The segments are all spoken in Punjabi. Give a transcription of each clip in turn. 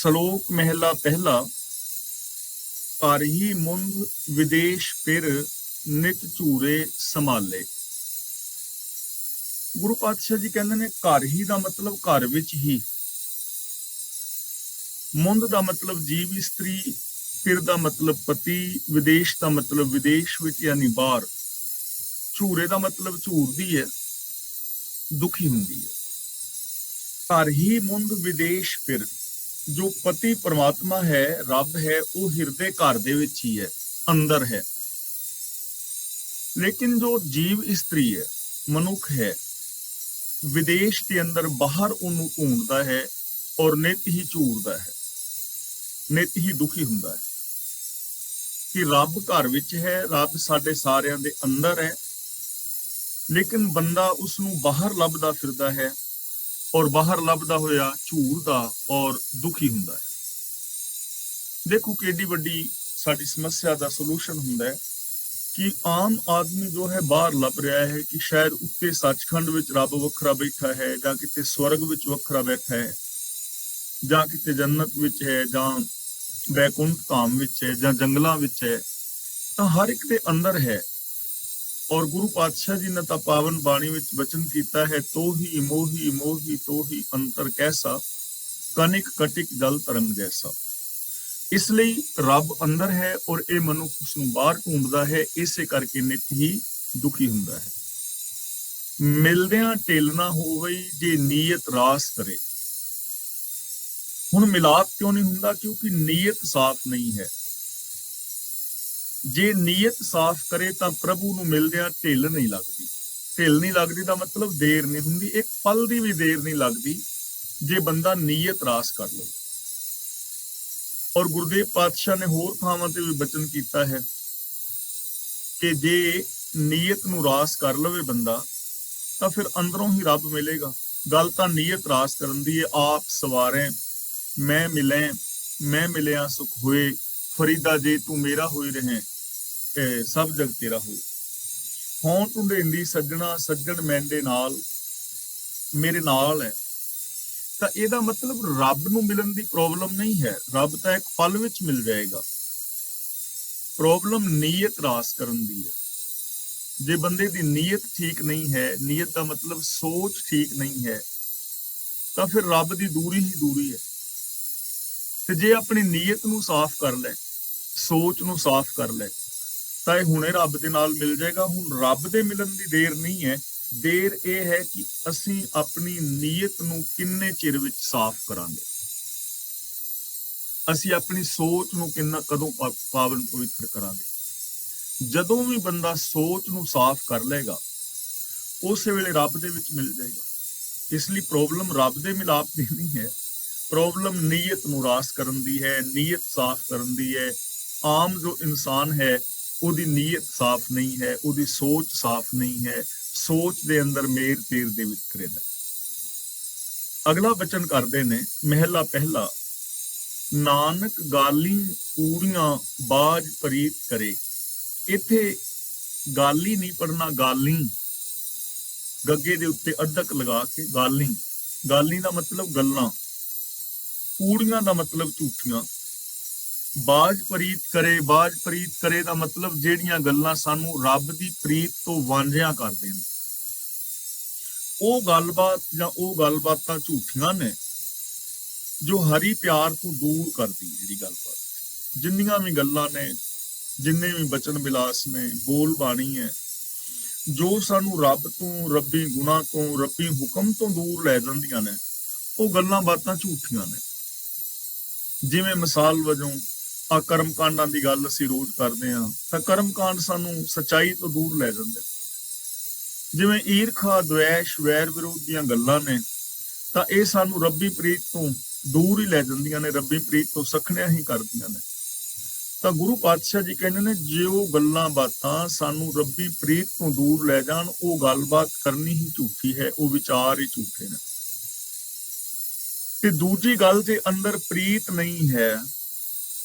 ਸਲੋਕ ਮਹਿਲਾ ਪਹਿਲਾ। ਘਰ ਹੀ ਮੁੰਦ ਵਿਦੇਸ਼ ਫਿਰ ਨਿਤ ਝੂਰੇ ਸੰਭਾਲੇ। ਗੁਰੂ ਪਾਤਸ਼ਾਹ ਜੀ ਕਹਿੰਦੇ ਨੇ ਘਰ ਹੀ ਦਾ ਮਤਲਬ ਘਰ ਵਿੱਚ ਹੀ, ਮੁੰਦ ਦਾ ਮਤਲਬ ਜੀਵ ਇਸਤਰੀ, ਫਿਰ ਦਾ ਮਤਲਬ ਪਤੀ, ਵਿਦੇਸ਼ ਦਾ ਮਤਲਬ ਵਿਦੇਸ਼ ਵਿੱਚ ਯਾਨੀ ਬਾਹਰ, ਝੂਰੇ ਦਾ ਮਤਲਬ ਝੂਰਦੀ ਹੈ, ਦੁਖੀ ਹੁੰਦੀ ਹੈ। ਘਰ ਹੀ ਮੁੰਦ ਵਿਦੇਸ਼ ਫਿਰ, ਜੋ ਪਤੀ ਪਰਮਾਤਮਾ ਹੈ, ਰੱਬ ਹੈ, ਉਹ ਹਿਰਦੇ ਘਰ ਦੇ ਵਿੱਚ ਹੀ ਹੈ, ਅੰਦਰ ਹੈ। ਲੇਕਿਨ ਜੋ ਜੀਵ ਇਸਤਰੀ ਹੈ, ਮਨੁੱਖ ਹੈ, ਵਿਦੇਸ਼ ਦੇ ਅੰਦਰ ਬਾਹਰ ਉਹਨੂੰ ਢੂੰਡਦਾ ਹੈ ਔਰ ਨਿਤ ਹੀ ਝੂਰਦਾ ਹੈ, ਨਿਤ ਹੀ ਦੁਖੀ ਹੁੰਦਾ ਹੈ ਕਿ ਰੱਬ ਘਰ ਵਿੱਚ ਹੈ, ਰੱਬ ਸਾਡੇ ਸਾਰਿਆਂ ਦੇ ਅੰਦਰ ਹੈ, ਲੇਕਿਨ ਬੰਦਾ ਉਸ ਨੂੰ ਬਾਹਰ ਲੱਭਦਾ ਫਿਰਦਾ ਹੈ ਔਰ ਬਾਹਰ ਲੱਭਦਾ ਹੋਇਆ ਝੂਰਦਾ ਔਰ ਦੁਖੀ ਹੁੰਦਾ ਹੈ। ਦੇਖੋ ਕਿੰਨੀ ਵੱਡੀ ਸਾਡੀ ਸਮੱਸਿਆ ਦਾ ਸੋਲੂਸ਼ਨ ਹੁੰਦਾ ਹੈ ਕਿ ਆਮ ਆਦਮੀ ਜੋ ਹੈ ਬਾਹਰ ਲੱਭ ਰਿਹਾ ਹੈ ਕਿ ਸ਼ਾਇਦ ਉੱਤੇ ਸੱਚਖੰਡ ਵਿੱਚ ਰੱਬ ਵੱਖਰਾ ਬੈਠਾ ਹੈ, ਜਾਂ ਕਿਤੇ ਸਵਰਗ ਵਿੱਚ ਵੱਖਰਾ ਬੈਠਾ ਹੈ, ਜਾਂ ਕਿਤੇ ਜੰਨਤ ਵਿੱਚ ਹੈ, ਜਾਂ ਬੈਕੁੰਠ ਧਾਮ ਵਿੱਚ ਹੈ, ਜਾਂ ਜੰਗਲਾਂ ਵਿੱਚ ਹੈ। ਤਾਂ ਹਰ ਇੱਕ ਦੇ ਅੰਦਰ ਹੈ। ਔਰ ਗੁਰੂ ਪਾਤਸ਼ਾਹ ਜੀ ਨੇ ਤਾਂ ਪਾਵਨ ਬਾਣੀ ਵਿੱਚ ਬਚਨ ਕੀਤਾ ਹੈ, ਤੋਹੀ ਮੋਹੀ ਮੋਹੀ ਤੋਹੀ ਅੰਤਰ ਕੈਸਾ, ਕਨਿਕ ਕਟਿਕ ਜਲ ਤਰੰਗ ਜੈਸਾ। ਇਸ ਲਈ ਰੱਬ ਅੰਦਰ ਹੈ ਔਰ ਇਹ ਮਨੁੱਖ ਉਸ ਨੂੰ ਬਾਹਰ ਢੂੰਡਦਾ ਹੈ, ਇਸੇ ਕਰਕੇ ਨਿਤ ਹੀ ਦੁਖੀ ਹੁੰਦਾ ਹੈ। ਮਿਲਦਿਆਂ ਢਿੱਲ ਨਾ ਹੋਵੇ ਜੇ ਨੀਅਤ ਰਾਸ ਕਰੇ। ਹੁਣ ਮਿਲਾਪ ਕਿਉਂ ਨਹੀਂ ਹੁੰਦਾ? ਕਿਉਂਕਿ ਨੀਅਤ ਸਾਫ਼ ਨਹੀਂ ਹੈ। ਜੇ ਨੀਅਤ ਸਾਫ਼ ਕਰੇ ਤਾਂ ਪ੍ਰਭੂ ਨੂੰ ਮਿਲਦਿਆਂ ਢਿੱਲ ਨਹੀਂ ਲੱਗਦੀ। ਢਿੱਲ ਨਹੀਂ ਲੱਗਦੀ ਦਾ ਮਤਲਬ ਦੇਰ ਨਹੀਂ ਹੁੰਦੀ, ਇੱਕ ਪਲ ਦੀ ਵੀ ਦੇਰ ਨਹੀਂ ਲੱਗਦੀ ਜੇ ਬੰਦਾ ਨੀਅਤ ਰਾਸ ਕਰ ਲਵੇ। ਔਰ ਗੁਰਦੇਵ ਪਾਤਸ਼ਾਹ ਨੇ ਹੋਰ ਥਾਵਾਂ ਤੇ ਵੀ ਬਚਨ ਕੀਤਾ ਹੈ ਕਿ ਜੇ ਨੀਅਤ ਨੂੰ ਰਾਸ ਕਰ ਲਵੇ ਬੰਦਾ ਤਾਂ ਫਿਰ ਅੰਦਰੋਂ ਹੀ ਰੱਬ ਮਿਲੇਗਾ। ਗੱਲ ਤਾਂ ਨੀਅਤ ਰਾਸ ਕਰਨ ਦੀ ਹੈ। ਆਪ ਸਵਾਰੇ ਮੈਂ ਮਿਲੇ, ਮੈਂ ਮਿਲਿਆ ਸੁਖ ਹੋਏ, ਫਰੀਦਾ ਜੇ ਤੂੰ ਮੇਰਾ ਹੋਈ ਰਹੇ, ਸਭ ਜਗ ਤੇਰਾ ਹੋਏ। ਹੋਂ ਢੁੰਡੇਂਦੀ ਸੱਜਣਾ ਸੱਜਣ ਮੈਂਡੇ ਨਾਲ, ਮੇਰੇ ਨਾਲ ਹੈ। ਤਾਂ ਇਹਦਾ ਮਤਲਬ ਰੱਬ ਨੂੰ ਮਿਲਣ ਦੀ ਪ੍ਰੋਬਲਮ ਨਹੀਂ ਹੈ, ਰੱਬ ਤਾਂ ਇੱਕ ਪਲ ਵਿੱਚ ਮਿਲ ਜਾਏਗਾ। ਪ੍ਰੋਬਲਮ ਨੀਅਤ ਰਾਸ ਕਰਨ ਦੀ ਹੈ। ਜੇ ਬੰਦੇ ਦੀ ਨੀਅਤ ਠੀਕ ਨਹੀਂ ਹੈ, ਨੀਅਤ ਦਾ ਮਤਲਬ ਸੋਚ ਠੀਕ ਨਹੀਂ ਹੈ, ਤਾਂ ਫਿਰ ਰੱਬ ਦੀ ਦੂਰੀ ਹੀ ਦੂਰੀ ਹੈ। ਤੇ ਜੇ ਆਪਣੀ ਨੀਅਤ ਨੂੰ ਸਾਫ਼ ਕਰ ਲੈ, ਸੋਚ ਨੂੰ ਸਾਫ਼ ਕਰ ਲੈ, ਤਾਂ ਇਹ ਹੁਣੇ ਰੱਬ ਦੇ ਨਾਲ ਮਿਲ ਜਾਏਗਾ। ਹੁਣ ਰੱਬ ਦੇ ਮਿਲਣ ਦੀ ਦੇਰ ਨਹੀਂ ਹੈ, ਦੇਰ ਇਹ ਹੈ ਕਿ ਅਸੀਂ ਆਪਣੀ ਨੀਅਤ ਨੂੰ ਕਿੰਨੇ ਚਿਰ ਵਿੱਚ ਸਾਫ਼ ਕਰਾਂਗੇ, ਅਸੀਂ ਆਪਣੀ ਸੋਚ ਨੂੰ ਕਦੋਂ ਪਾਵਨ ਪਵਿੱਤਰ ਕਰਾਂਗੇ। ਜਦੋਂ ਵੀ ਬੰਦਾ ਸੋਚ ਨੂੰ ਸਾਫ਼ ਕਰ ਲਏਗਾ, ਉਸੇ ਵੇਲੇ ਰੱਬ ਦੇ ਵਿੱਚ ਮਿਲ ਜਾਏਗਾ। ਇਸ ਲਈ ਪ੍ਰੋਬਲਮ ਰੱਬ ਦੇ ਮਿਲਾਪ ਦੀ ਨਹੀਂ ਹੈ, ਪ੍ਰੋਬਲਮ ਨੀਅਤ ਨੂੰ ਰਾਸ ਕਰਨ ਦੀ ਹੈ, ਨੀਅਤ ਸਾਫ਼ ਕਰਨ ਦੀ ਹੈ। ਆਮ ਜੋ ਇਨਸਾਨ ਹੈ ਉਹਦੀ ਨੀਅਤ ਸਾਫ਼ ਨਹੀਂ ਹੈ, ਉਹਦੀ ਸੋਚ ਸਾਫ਼ ਨਹੀਂ ਹੈ, ਸੋਚ ਦੇ ਅੰਦਰ ਮੇਰ ਤੇਰ ਦੇ ਵਿਤਕਰੇ ਨੇ। ਅਗਲਾ ਬਚਨ ਕਰਦੇ ਨੇ ਮਹਿਲਾ ਪਹਿਲਾ। ਨਾਨਕ ਗਾਲੀ ਪੂਰੀਆਂ ਬਾਜ ਪ੍ਰੀਤ ਕਰੇ। ਇੱਥੇ ਗਾਲੀ ਨਹੀਂ ਪੜਨਾ, ਗਾਲੀ, ਗੱਗੇ ਦੇ ਉੱਤੇ ਅੱਧਕ ਲਗਾ ਕੇ ਗਾਲੀ। ਗਾਲੀ ਦਾ ਮਤਲਬ ਗੱਲਾਂ, ਪੂੜੀਆਂ ਦਾ ਮਤਲਬ ਝੂਠੀਆਂ। ਬਾਜ ਪ੍ਰੀਤ ਕਰੇ, ਬਾਜ ਪ੍ਰੀਤ ਕਰੇ ਦਾ ਮਤਲਬ ਜਿਹੜੀਆਂ ਗੱਲਾਂ ਸਾਨੂੰ ਰੱਬ ਦੀ ਪ੍ਰੀਤ ਤੋਂ ਵਾਂਝਿਆ ਕਰਦੇ ਨੇ, ਉਹ ਗੱਲਬਾਤ ਜਾਂ ਉਹ ਗੱਲਬਾਤਾਂ ਝੂਠੀਆਂ ਨੇ ਜੋ ਹਰੀ ਪਿਆਰ ਤੋਂ ਦੂਰ ਕਰਦੀ। ਜਿਹੜੀ ਗੱਲਬਾਤ, ਜਿੰਨੀਆਂ ਵੀ ਗੱਲਾਂ ਨੇ, ਜਿੰਨੇ ਵੀ ਬਚਨ ਵਿਲਾਸ ਨੇ, ਬੋਲ ਬਾਣੀ ਹੈ, ਜੋ ਸਾਨੂੰ ਰੱਬ ਤੋਂ, ਰੱਬੀ ਗੁਣਾ ਤੋਂ, ਰੱਬੀ ਹੁਕਮ ਤੋਂ ਦੂਰ ਲੈ ਜਾਂਦੀਆਂ ਨੇ, ਉਹ ਗੱਲਾਂ ਬਾਤਾਂ ਝੂਠੀਆਂ ਨੇ। ਜਿਵੇਂ ਮਿਸਾਲ ਵਜੋਂ ਆ ਕਰਮ ਕਾਂਡਾਂ ਦੀ ਗੱਲ ਅਸੀਂ ਰੋਜ਼ ਕਰਦੇ ਹਾਂ, ਤਾਂ ਕਰਮ ਕਾਂਡ ਸਾਨੂੰ ਸੱਚਾਈ ਤੋਂ ਦੂਰ ਲੈ ਜਾਂਦੇ। ਜਿਵੇਂ ਈਰਖਾ, ਦਵੈਸ਼, ਵੈਰ ਵਿਰੋਧ ਦੀਆਂ ਗੱਲਾਂ ਨੇ, ਤਾਂ ਇਹ ਸਾਨੂੰ ਰੱਬੀ ਪ੍ਰੀਤ ਤੋਂ ਦੂਰ ਹੀ ਲੈ ਜਾਂਦੀਆਂ ਨੇ, ਰੱਬੀ ਪ੍ਰੀਤ ਤੋਂ ਸਖਣਿਆ ਹੀ ਕਰਦੀਆਂ ਨੇ। ਤਾਂ ਗੁਰੂ ਪਾਤਸ਼ਾਹ ਜੀ ਕਹਿੰਦੇ ਨੇ ਜੇ ਉਹ ਗੱਲਾਂ ਬਾਤਾਂ ਸਾਨੂੰ ਰੱਬੀ ਪ੍ਰੀਤ ਤੋਂ ਦੂਰ ਲੈ ਜਾਣ, ਉਹ ਗੱਲਬਾਤ ਕਰਨੀ ਹੀ ਝੂਠੀ ਹੈ, ਉਹ ਵਿਚਾਰ ਹੀ ਝੂਠੇ ਨੇ। ਤੇ ਦੂਜੀ ਗੱਲ, ਜੇ ਅੰਦਰ ਪ੍ਰੀਤ ਨਹੀਂ ਹੈ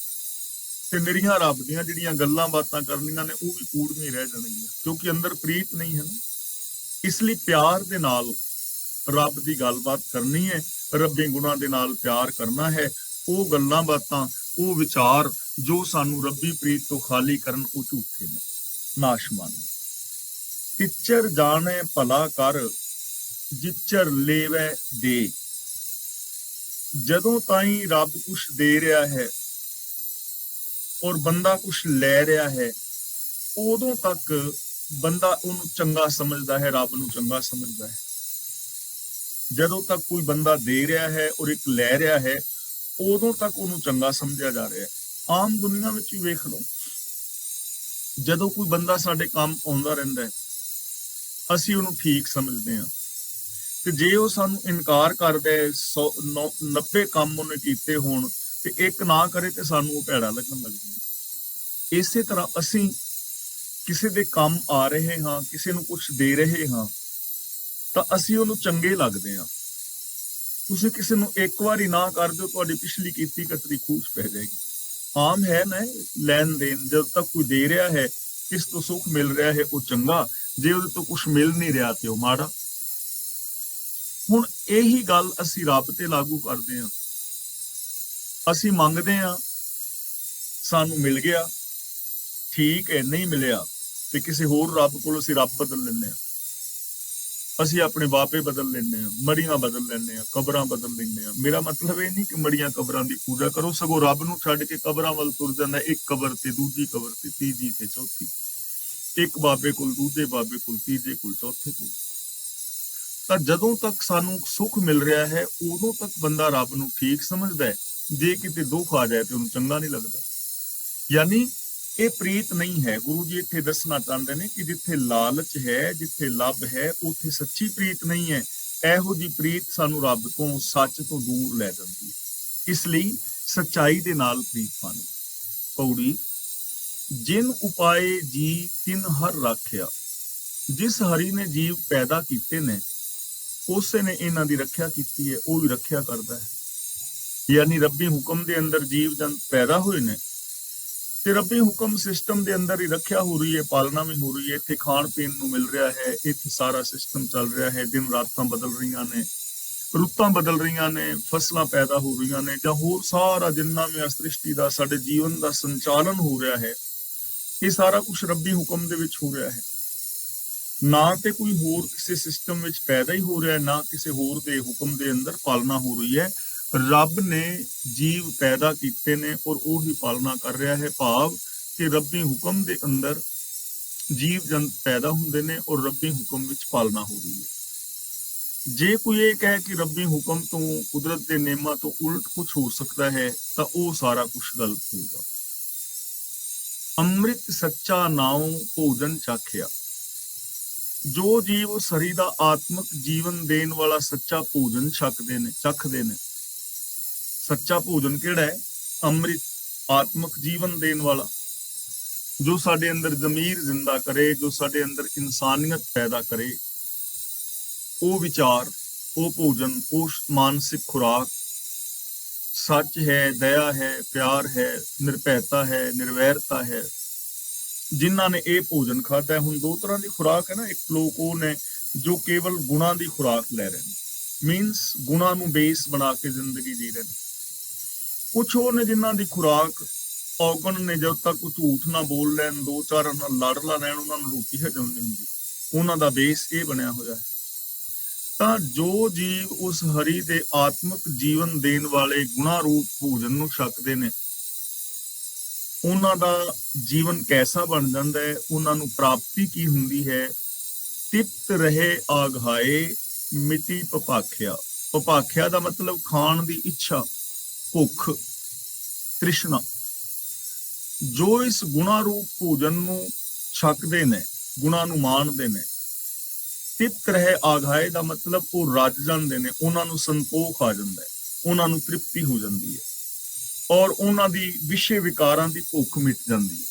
ਤੇ ਨਿਰੀਆਂ ਰੱਬ ਦੀਆਂ ਜਿਹੜੀਆਂ ਗੱਲਾਂ ਬਾਤਾਂ ਕਰਨੀਆਂ ਨੇ ਉਹ ਵੀ ਕੂੜੀਆਂ ਹੀ ਰਹਿ ਜਾਣਗੀਆਂ, ਕਿਉਂਕਿ ਅੰਦਰ ਪ੍ਰੀਤ ਨਹੀਂ ਹੈ ਨਾ। ਇਸ ਲਈ ਪਿਆਰ ਦੇ ਨਾਲ ਰੱਬ ਦੀ ਗੱਲਬਾਤ ਕਰਨੀ ਹੈ, ਰੱਬੀ ਗੁਣਾਂ ਦੇ ਨਾਲ ਪਿਆਰ ਕਰਨਾ ਹੈ, ਉਹ ਗੱਲਾਂ ਬਾਤਾਂ, ਉਹ ਵਿਚਾਰ ਜੋ ਸਾਨੂੰ ਰੱਬੀ ਪ੍ਰੀਤ ਤੋਂ ਖਾਲੀ ਕਰਨ, ਉਹ ਝੂਠੇ ਨੇ, ਨਾਸ਼ਮਾਨ। ਟਿੱਚਰ ਜਾਣੇ ਭਲਾ ਕਰ, ਜਿੱਚਰ ਲੇਵੈ ਦੇ। ਜਦੋਂ ਤਾਈਂ ਰੱਬ ਕੁਛ ਦੇ ਰਿਹਾ ਹੈ ਔਰ ਬੰਦਾ ਕੁਛ ਲੈ ਰਿਹਾ ਹੈ, ਉਦੋਂ ਤੱਕ ਬੰਦਾ ਉਹਨੂੰ ਚੰਗਾ ਸਮਝਦਾ ਹੈ, ਰੱਬ ਨੂੰ ਚੰਗਾ ਸਮਝਦਾ ਹੈ। ਜਦੋਂ ਤੱਕ ਕੋਈ ਬੰਦਾ ਦੇ ਰਿਹਾ ਹੈ ਔਰ ਇੱਕ ਲੈ ਰਿਹਾ ਹੈ, ਉਦੋਂ ਤੱਕ ਉਹਨੂੰ ਚੰਗਾ ਸਮਝਿਆ ਜਾ ਰਿਹਾ ਹੈ। ਆਮ ਦੁਨੀਆ ਵਿੱਚ ਵੀ ਵੇਖ ਲਓ, ਜਦੋਂ ਕੋਈ ਬੰਦਾ ਸਾਡੇ ਕੰਮ ਆਉਂਦਾ ਰਹਿੰਦਾ ਹੈ, ਅਸੀਂ ਉਹਨੂੰ ਠੀਕ ਸਮਝਦੇ ਹਾਂ, ਤੇ ਜੇ ਉਹ ਸਾਨੂੰ ਇਨਕਾਰ ਕਰਦਾ ਹੈ, 90 ਕੰਮ ਉਹਨੇ ਕੀਤੇ ਹੋਣ ਤੇ ਇੱਕ ਨਾ ਕਰੇ, ਤੇ ਸਾਨੂੰ ਉਹ ਭੈੜਾ ਲੱਗਣ ਲੱਗ ਜਾਂਦਾ। ਇਸੇ ਤਰ੍ਹਾਂ ਅਸੀਂ ਕਿਸੇ ਦੇ ਕੰਮ ਆ ਰਹੇ ਹਾਂ, ਕਿਸੇ ਨੂੰ ਕੁਛ ਦੇ ਰਹੇ ਹਾਂ, ਤਾਂ ਅਸੀਂ ਉਹਨੂੰ ਚੰਗੇ ਲੱਗਦੇ ਹਾਂ। ਤੁਸੀਂ ਕਿਸੇ ਨੂੰ ਇੱਕ ਵਾਰੀ ਨਾ ਕਰ ਦਿਓ, ਤੁਹਾਡੀ ਪਿਛਲੀ ਕੀਤੀ ਕਤਰੀ ਖੂਹ 'ਚ ਪੈ ਜਾਏਗੀ। ਆਮ ਹੈ ਨਾ ਲੈਣ ਦੇਣ, ਜਦ ਤੱਕ ਕੋਈ ਦੇ ਰਿਹਾ ਹੈ, ਕਿਸ ਤੋਂ ਸੁੱਖ ਮਿਲ ਰਿਹਾ ਹੈ, ਉਹ ਚੰਗਾ, ਜੇ ਉਹਦੇ ਤੋਂ ਕੁਛ ਮਿਲ ਨਹੀਂ ਰਿਹਾ ਤੇ ਉਹ ਮਾੜਾ। ਹੁਣ ਇਹੀ ਗੱਲ ਅਸੀਂ ਰੱਬ ਤੇ ਲਾਗੂ ਕਰਦੇ ਹਾਂ। ਅਸੀਂ ਮੰਗਦੇ ਹਾਂ, ਸਾਨੂੰ ਮਿਲ ਗਿਆ, ਠੀਕ ਹੈ, ਨਹੀਂ ਮਿਲਿਆ ਤੇ ਕਿਸੇ ਹੋਰ ਰੱਬ ਕੋਲ ਅਸੀਂ ਰੱਬ ਬਦਲ ਲੈਂਦੇ ਹਾਂ। ਅਸੀਂ ਆਪਣੇ ਬਾਬੇ ਬਦਲ ਲੈਂਦੇ ਹਾਂ, ਮੜੀਆਂ ਬਦਲ ਲੈਂਦੇ ਹਾਂ, ਕਬਰਾਂ ਬਦਲ ਲੈਂਦੇ ਹਾਂ। ਮੇਰਾ ਮਤਲਬ ਇਹ ਨਹੀਂ ਕਿ ਮੜੀਆਂ ਕਬਰਾਂ ਦੀ ਪੂਜਾ ਕਰੋ, ਸਗੋਂ ਰੱਬ ਨੂੰ ਛੱਡ ਕੇ ਕਬਰਾਂ ਵੱਲ ਤੁਰ ਜਾਂਦਾ। ਇੱਕ ਕਬਰ ਤੇ ਦੂਜੀ ਕਬਰ ਤੇ ਤੀਜੀ ਤੇ ਚੌਥੀ, ਇੱਕ ਬਾਬੇ ਕੋਲ, ਦੂਜੇ ਬਾਬੇ ਕੋਲ, ਤੀਜੇ ਕੋਲ, ਚੌਥੇ ਕੋਲ। ਤਾਂ ਜਦੋਂ ਤੱਕ ਸਾਨੂੰ ਸੁੱਖ ਮਿਲ ਰਿਹਾ ਹੈ, ਉਦੋਂ ਤੱਕ ਬੰਦਾ ਰੱਬ ਨੂੰ ਠੀਕ ਸਮਝਦਾ ਹੈ। ਜੇ ਕਿਤੇ ਦੁੱਖ ਆ ਜਾਏ ਤੇ ਉਹਨੂੰ ਚੰਗਾ ਨਹੀਂ ਲੱਗਦਾ। ਯਾਨੀ ਇਹ ਪ੍ਰੀਤ ਨਹੀਂ ਹੈ। ਗੁਰੂ ਜੀ ਇੱਥੇ ਦੱਸਣਾ ਚਾਹੁੰਦੇ ਨੇ ਕਿ ਜਿੱਥੇ ਲਾਲਚ ਹੈ, ਜਿੱਥੇ ਲੱਭ ਹੈ, ਉੱਥੇ ਸੱਚੀ ਪ੍ਰੀਤ ਨਹੀਂ ਹੈ। ਇਹੋ ਜਿਹੀ ਪ੍ਰੀਤ ਸਾਨੂੰ ਰੱਬ ਤੋਂ, ਸੱਚ ਤੋਂ ਦੂਰ ਲੈ ਜਾਂਦੀ ਹੈ। ਇਸ ਲਈ ਸੱਚਾਈ ਦੇ ਨਾਲ ਪ੍ਰੀਤ ਪਾਣੀ। ਪੌੜੀ, ਜਿਨ ਉਪਾਏ ਜੀ ਤਿਨ ਹਰ ਰਾਖਿਆ। ਜਿਸ ਹਰੀ ਨੇ ਜੀਵ ਪੈਦਾ ਕੀਤੇ ਨੇ, ਉਸੇ ਨੇ ਇਹਨਾਂ ਦੀ ਰੱਖਿਆ ਕੀਤੀ ਹੈ, ਉਹ ਵੀ ਰੱਖਿਆ ਕਰਦਾ ਹੈ। ਯਾਨੀ ਰੱਬੀ ਹੁਕਮ ਦੇ ਅੰਦਰ ਜੀਵ ਜੰਤ ਪੈਦਾ ਹੋਏ ਨੇ, ਤੇ ਰੱਬੀ ਹੁਕਮ ਸਿਸਟਮ ਦੇ ਅੰਦਰ ਹੀ ਰੱਖਿਆ ਹੋ ਰਹੀ ਹੈ, ਪਾਲਣਾ ਵੀ ਹੋ ਰਹੀ ਹੈ। ਇੱਥੇ ਖਾਣ ਪੀਣ ਨੂੰ ਮਿਲ ਰਿਹਾ ਹੈ, ਇੱਥੇ ਸਾਰਾ ਸਿਸਟਮ ਚੱਲ ਰਿਹਾ ਹੈ। ਦਿਨ ਰਾਤਾਂ ਬਦਲ ਰਹੀਆਂ ਨੇ, ਰੁੱਤਾਂ ਬਦਲ ਰਹੀਆਂ ਨੇ, ਫਸਲਾਂ ਪੈਦਾ ਹੋ ਰਹੀਆਂ ਨੇ, ਜਾਂ ਹੋਰ ਸਾਰਾ ਜਿੰਨਾ ਵੀ ਸ੍ਰਿਸ਼ਟੀ ਦਾ, ਸਾਡੇ ਜੀਵਨ ਦਾ ਸੰਚਾਲਨ ਹੋ ਰਿਹਾ ਹੈ, ਇਹ ਸਾਰਾ ਕੁਝ ਰੱਬੀ ਹੁਕਮ ਦੇ ਵਿੱਚ ਹੋ ਰਿਹਾ ਹੈ। ਨਾ ਤੇ ਕੋਈ ਹੋਰ ਕਿਸੇ ਸਿਸਟਮ ਵਿੱਚ ਪੈਦਾ ਹੀ ਹੋ ਰਿਹਾ, ਨਾ ਕਿਸੇ ਹੋਰ ਦੇ ਹੁਕਮ ਦੇ ਅੰਦਰ ਪਾਲਣਾ ਹੋ ਰਹੀ ਹੈ। ਰੱਬ ਨੇ ਜੀਵ ਪੈਦਾ ਕੀਤੇ ਨੇ ਔਰ ਉਹ ਹੀ ਪਾਲਣਾ ਕਰ ਰਿਹਾ ਹੈ। ਭਾਵ ਕਿ ਰੱਬੀ ਹੁਕਮ ਦੇ ਅੰਦਰ ਜੀਵ ਜੰਤ ਪੈਦਾ ਹੁੰਦੇ ਨੇ ਔਰ ਰੱਬੀ ਹੁਕਮ ਵਿੱਚ ਪਾਲਣਾ ਹੋ ਰਹੀ ਹੈ। ਜੇ ਕੋਈ ਇਹ ਕਹੇ ਕਿ ਰੱਬੀ ਹੁਕਮ ਤੋਂ, ਕੁਦਰਤ ਦੇ ਨਿਯਮਾਂ ਤੋਂ ਉਲਟ ਕੁਝ ਹੋ ਸਕਦਾ ਹੈ, ਤਾਂ ਉਹ ਸਾਰਾ ਕੁਝ ਗਲਤ ਹੋਏਗਾ। ਅੰਮ੍ਰਿਤ ਸੱਚਾ ਨਾਉ ਭੋਜਨ ਚਾਖਿਆ। ਜੋ ਜੀਵ ਉਸ ਹਰੀ ਦਾ ਆਤਮਿਕ ਜੀਵਨ ਦੇਣ ਵਾਲਾ ਸੱਚਾ ਭੋਜਨ ਚਖਦੇ ਨੇ। ਸੱਚਾ ਭੋਜਨ ਕਿਹੜਾ ਹੈ? ਅੰਮ੍ਰਿਤ, ਆਤਮਿਕ ਜੀਵਨ ਦੇਣ ਵਾਲਾ, ਜੋ ਸਾਡੇ ਅੰਦਰ ਜ਼ਮੀਰ ਜ਼ਿੰਦਾ ਕਰੇ, ਜੋ ਸਾਡੇ ਅੰਦਰ ਇਨਸਾਨੀਅਤ ਪੈਦਾ ਕਰੇ। ਉਹ ਵਿਚਾਰ, ਉਹ ਭੋਜਨ, ਉਹ ਮਾਨਸਿਕ ਖੁਰਾਕ ਸੱਚ ਹੈ, ਦਇਆ ਹੈ, ਪਿਆਰ ਹੈ, ਨਿਰਭੈਤਾ ਹੈ, ਨਿਰਵੈਰਤਾ ਹੈ। ਜਿਨ੍ਹਾਂ ਨੇ ਇਹ ਭੋਜਨ ਖਾਧਾ। ਹੁਣ ਦੋ ਤਰ੍ਹਾਂ ਦੀ ਖੁਰਾਕ ਹੈ ਨਾ। ਇੱਕ ਲੋਕ ਉਹ ਨੇ ਜੋ ਕੇਵਲ ਗੁਣਾਂ ਦੀ ਖੁਰਾਕ ਲੈ ਰਹੇ ਨੇ, ਮੀਨਸ ਗੁਣਾਂ ਨੂੰ ਬੇਸ ਬਣਾ ਕੇ ਜ਼ਿੰਦਗੀ ਜੀ ਰਹੇ ਨੇ। ਕੁਛ ਉਹ ਨੇ ਜਿਨ੍ਹਾਂ ਦੀ ਖੁਰਾਕ ਔਗਣ ਨੇ, ਜਦ ਤੱਕ ਉਹ ਝੂਠ ਨਾ ਬੋਲ ਲੈਣ, ਦੋ ਚਾਰ ਨਾਲ ਲੜ ਲਾ ਲੈਣ, ਉਹਨਾਂ ਨੂੰ ਰੋਟੀ ਹਜਮ ਨਹੀਂ ਹੁੰਦੀ। ਉਹਨਾਂ ਦਾ ਬੇਸ ਇਹ ਬਣਿਆ ਹੋਇਆ ਹੈ। ਤਾਂ ਜੋ ਜੀਵ ਉਸ ਹਰੀ ਦੇ ਆਤਮਿਕ ਜੀਵਨ ਦੇਣ ਵਾਲੇ ਗੁਣਾ ਰੂਪ ਭੋਜਨ ਨੂੰ ਛਕਦੇ ਨੇ, ਉਹਨਾਂ ਦਾ ਜੀਵਨ ਕੈਸਾ ਬਣ ਜਾਂਦਾ ਹੈ, ਉਹਨਾਂ ਨੂੰ ਪ੍ਰਾਪਤੀ ਕੀ ਹੁੰਦੀ ਹੈ? ਤਿਪਤ ਰਹੇ ਆਘਾਏ ਮਿਟੀ ਭਪਾਖਿਆ। ਭਪਾਖਿਆ ਦਾ ਮਤਲਬ ਖਾਣ ਦੀ ਇੱਛਾ, ਭੁੱਖ, ਤ੍ਰਿਸ਼ਨਾ। ਜੋ ਇਸ ਗੁਣਾ ਰੂਪ ਭੋਜਨ ਨੂੰ ਛਕਦੇ ਨੇ, ਗੁਣਾ ਨੂੰ ਮਾਣਦੇ ਨੇ। ਤਿਪਤ ਰਹੇ ਆਘਾਏ ਦਾ ਮਤਲਬ ਉਹ ਰੱਜ ਜਾਂਦੇ ਨੇ, ਉਹਨਾਂ ਨੂੰ ਸੰਤੋਖ ਆ ਜਾਂਦਾ ਹੈ, ਉਹਨਾਂ ਨੂੰ ਤ੍ਰਿਪਤੀ ਹੋ ਜਾਂਦੀ ਹੈ, ਔਰ ਉਹਨਾਂ ਦੀ ਵਿਸ਼ੇ ਵਿਕਾਰਾਂ ਦੀ ਭੁੱਖ ਮਿਟ ਜਾਂਦੀ ਹੈ।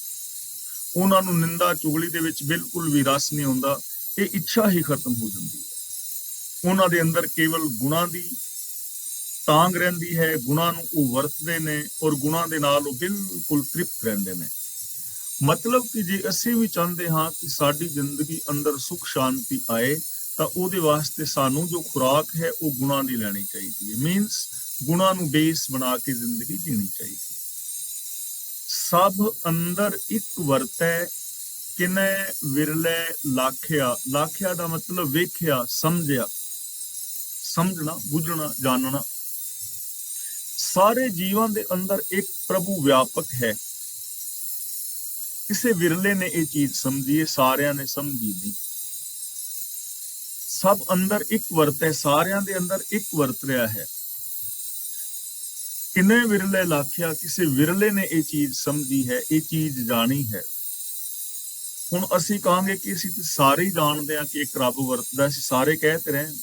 ਉਹਨਾਂ ਨੂੰ ਨਿੰਦਾ ਚੁਗਲੀ ਦੇ ਵਿੱਚ ਬਿਲਕੁਲ ਵੀ ਰਸ ਨਹੀਂ ਹੁੰਦਾ, ਇਹ ਇੱਛਾ ਹੀ ਖਤਮ ਹੋ ਜਾਂਦੀ ਹੈ। ਉਹਨਾਂ ਦੇ ਅੰਦਰ ਕੇਵਲ ਗੁਣਾਂ ਦੀ ਤਾਂਗ ਰਹਿੰਦੀ ਹੈ, ਗੁਣਾਂ ਨੂੰ ਉਹ ਵਰਤਦੇ ਨੇ ਔਰ ਗੁਣਾਂ ਦੇ ਨਾਲ ਉਹ ਬਿਲਕੁਲ ਤ੍ਰਿਪਤ ਰਹਿੰਦੇ ਨੇ। ਮਤਲਬ ਕਿ ਜੇ ਅਸੀਂ ਵੀ ਚਾਹੁੰਦੇ ਹਾਂ ਕਿ ਸਾਡੀ ਜ਼ਿੰਦਗੀ ਅੰਦਰ ਸੁੱਖ ਸ਼ਾਂਤੀ ਆਏ, ਤਾਂ ਉਹਦੇ ਵਾਸਤੇ ਸਾਨੂੰ ਜੋ ਖੁਰਾਕ ਹੈ ਉਹ ਗੁਣਾਂ ਦੀ ਲੈਣੀ ਚਾਹੀਦੀ ਹੈ। ਮੀਨਸ ਗੁਣਾਂ ਨੂੰ ਬੇਸ ਬਣਾ ਕੇ ਜ਼ਿੰਦਗੀ ਜੀਣੀ ਚਾਹੀਦੀ ਹੈ। ਸਭ ਅੰਦਰ ਇੱਕ ਵਰਤੈ ਕਿਨੈ ਵਿਰਲੇ ਲਾਖਿਆ। ਲਾਖਿਆ ਦਾ ਮਤਲਬ ਵੇਖਿਆ, ਸਮਝਿਆ, ਸਮਝਣਾ, ਬੁੱਝਣਾ, ਜਾਣਨਾ। ਸਾਰੇ ਜੀਵਾਂ ਦੇ ਅੰਦਰ ਇੱਕ ਪ੍ਰਭੂ ਵਿਆਪਕ ਹੈ। ਕਿਸੇ ਵਿਰਲੇ ਨੇ ਇਹ ਚੀਜ਼ ਸਮਝੀ ਹੈ, ਸਾਰਿਆਂ ਨੇ ਸਮਝੀ ਨਹੀਂ। ਸਭ ਅੰਦਰ ਇੱਕ ਵਰਤ ਹੈ, ਸਾਰਿਆਂ ਦੇ ਅੰਦਰ ਇੱਕ ਵਰਤ ਰਿਹਾ ਹੈ। ਕਿੰਨੇ ਵਿਰਲੇ ਲਾਖਿਆ, ਕਿਸੇ ਵਿਰਲੇ ਨੇ ਇਹ ਚੀਜ਼ ਸਮਝੀ ਹੈ, ਇਹ ਚੀਜ਼ ਜਾਣੀ ਹੈ। ਹੁਣ ਅਸੀਂ ਕਹਾਂਗੇ ਕਿ ਅਸੀਂ ਸਾਰੇ ਹੀ ਜਾਣਦੇ ਹਾਂ ਕਿ ਇੱਕ ਰੱਬ ਵਰਤਦਾ, ਅਸੀਂ ਸਾਰੇ ਕਹਿ ਤੇ ਰਹੇ,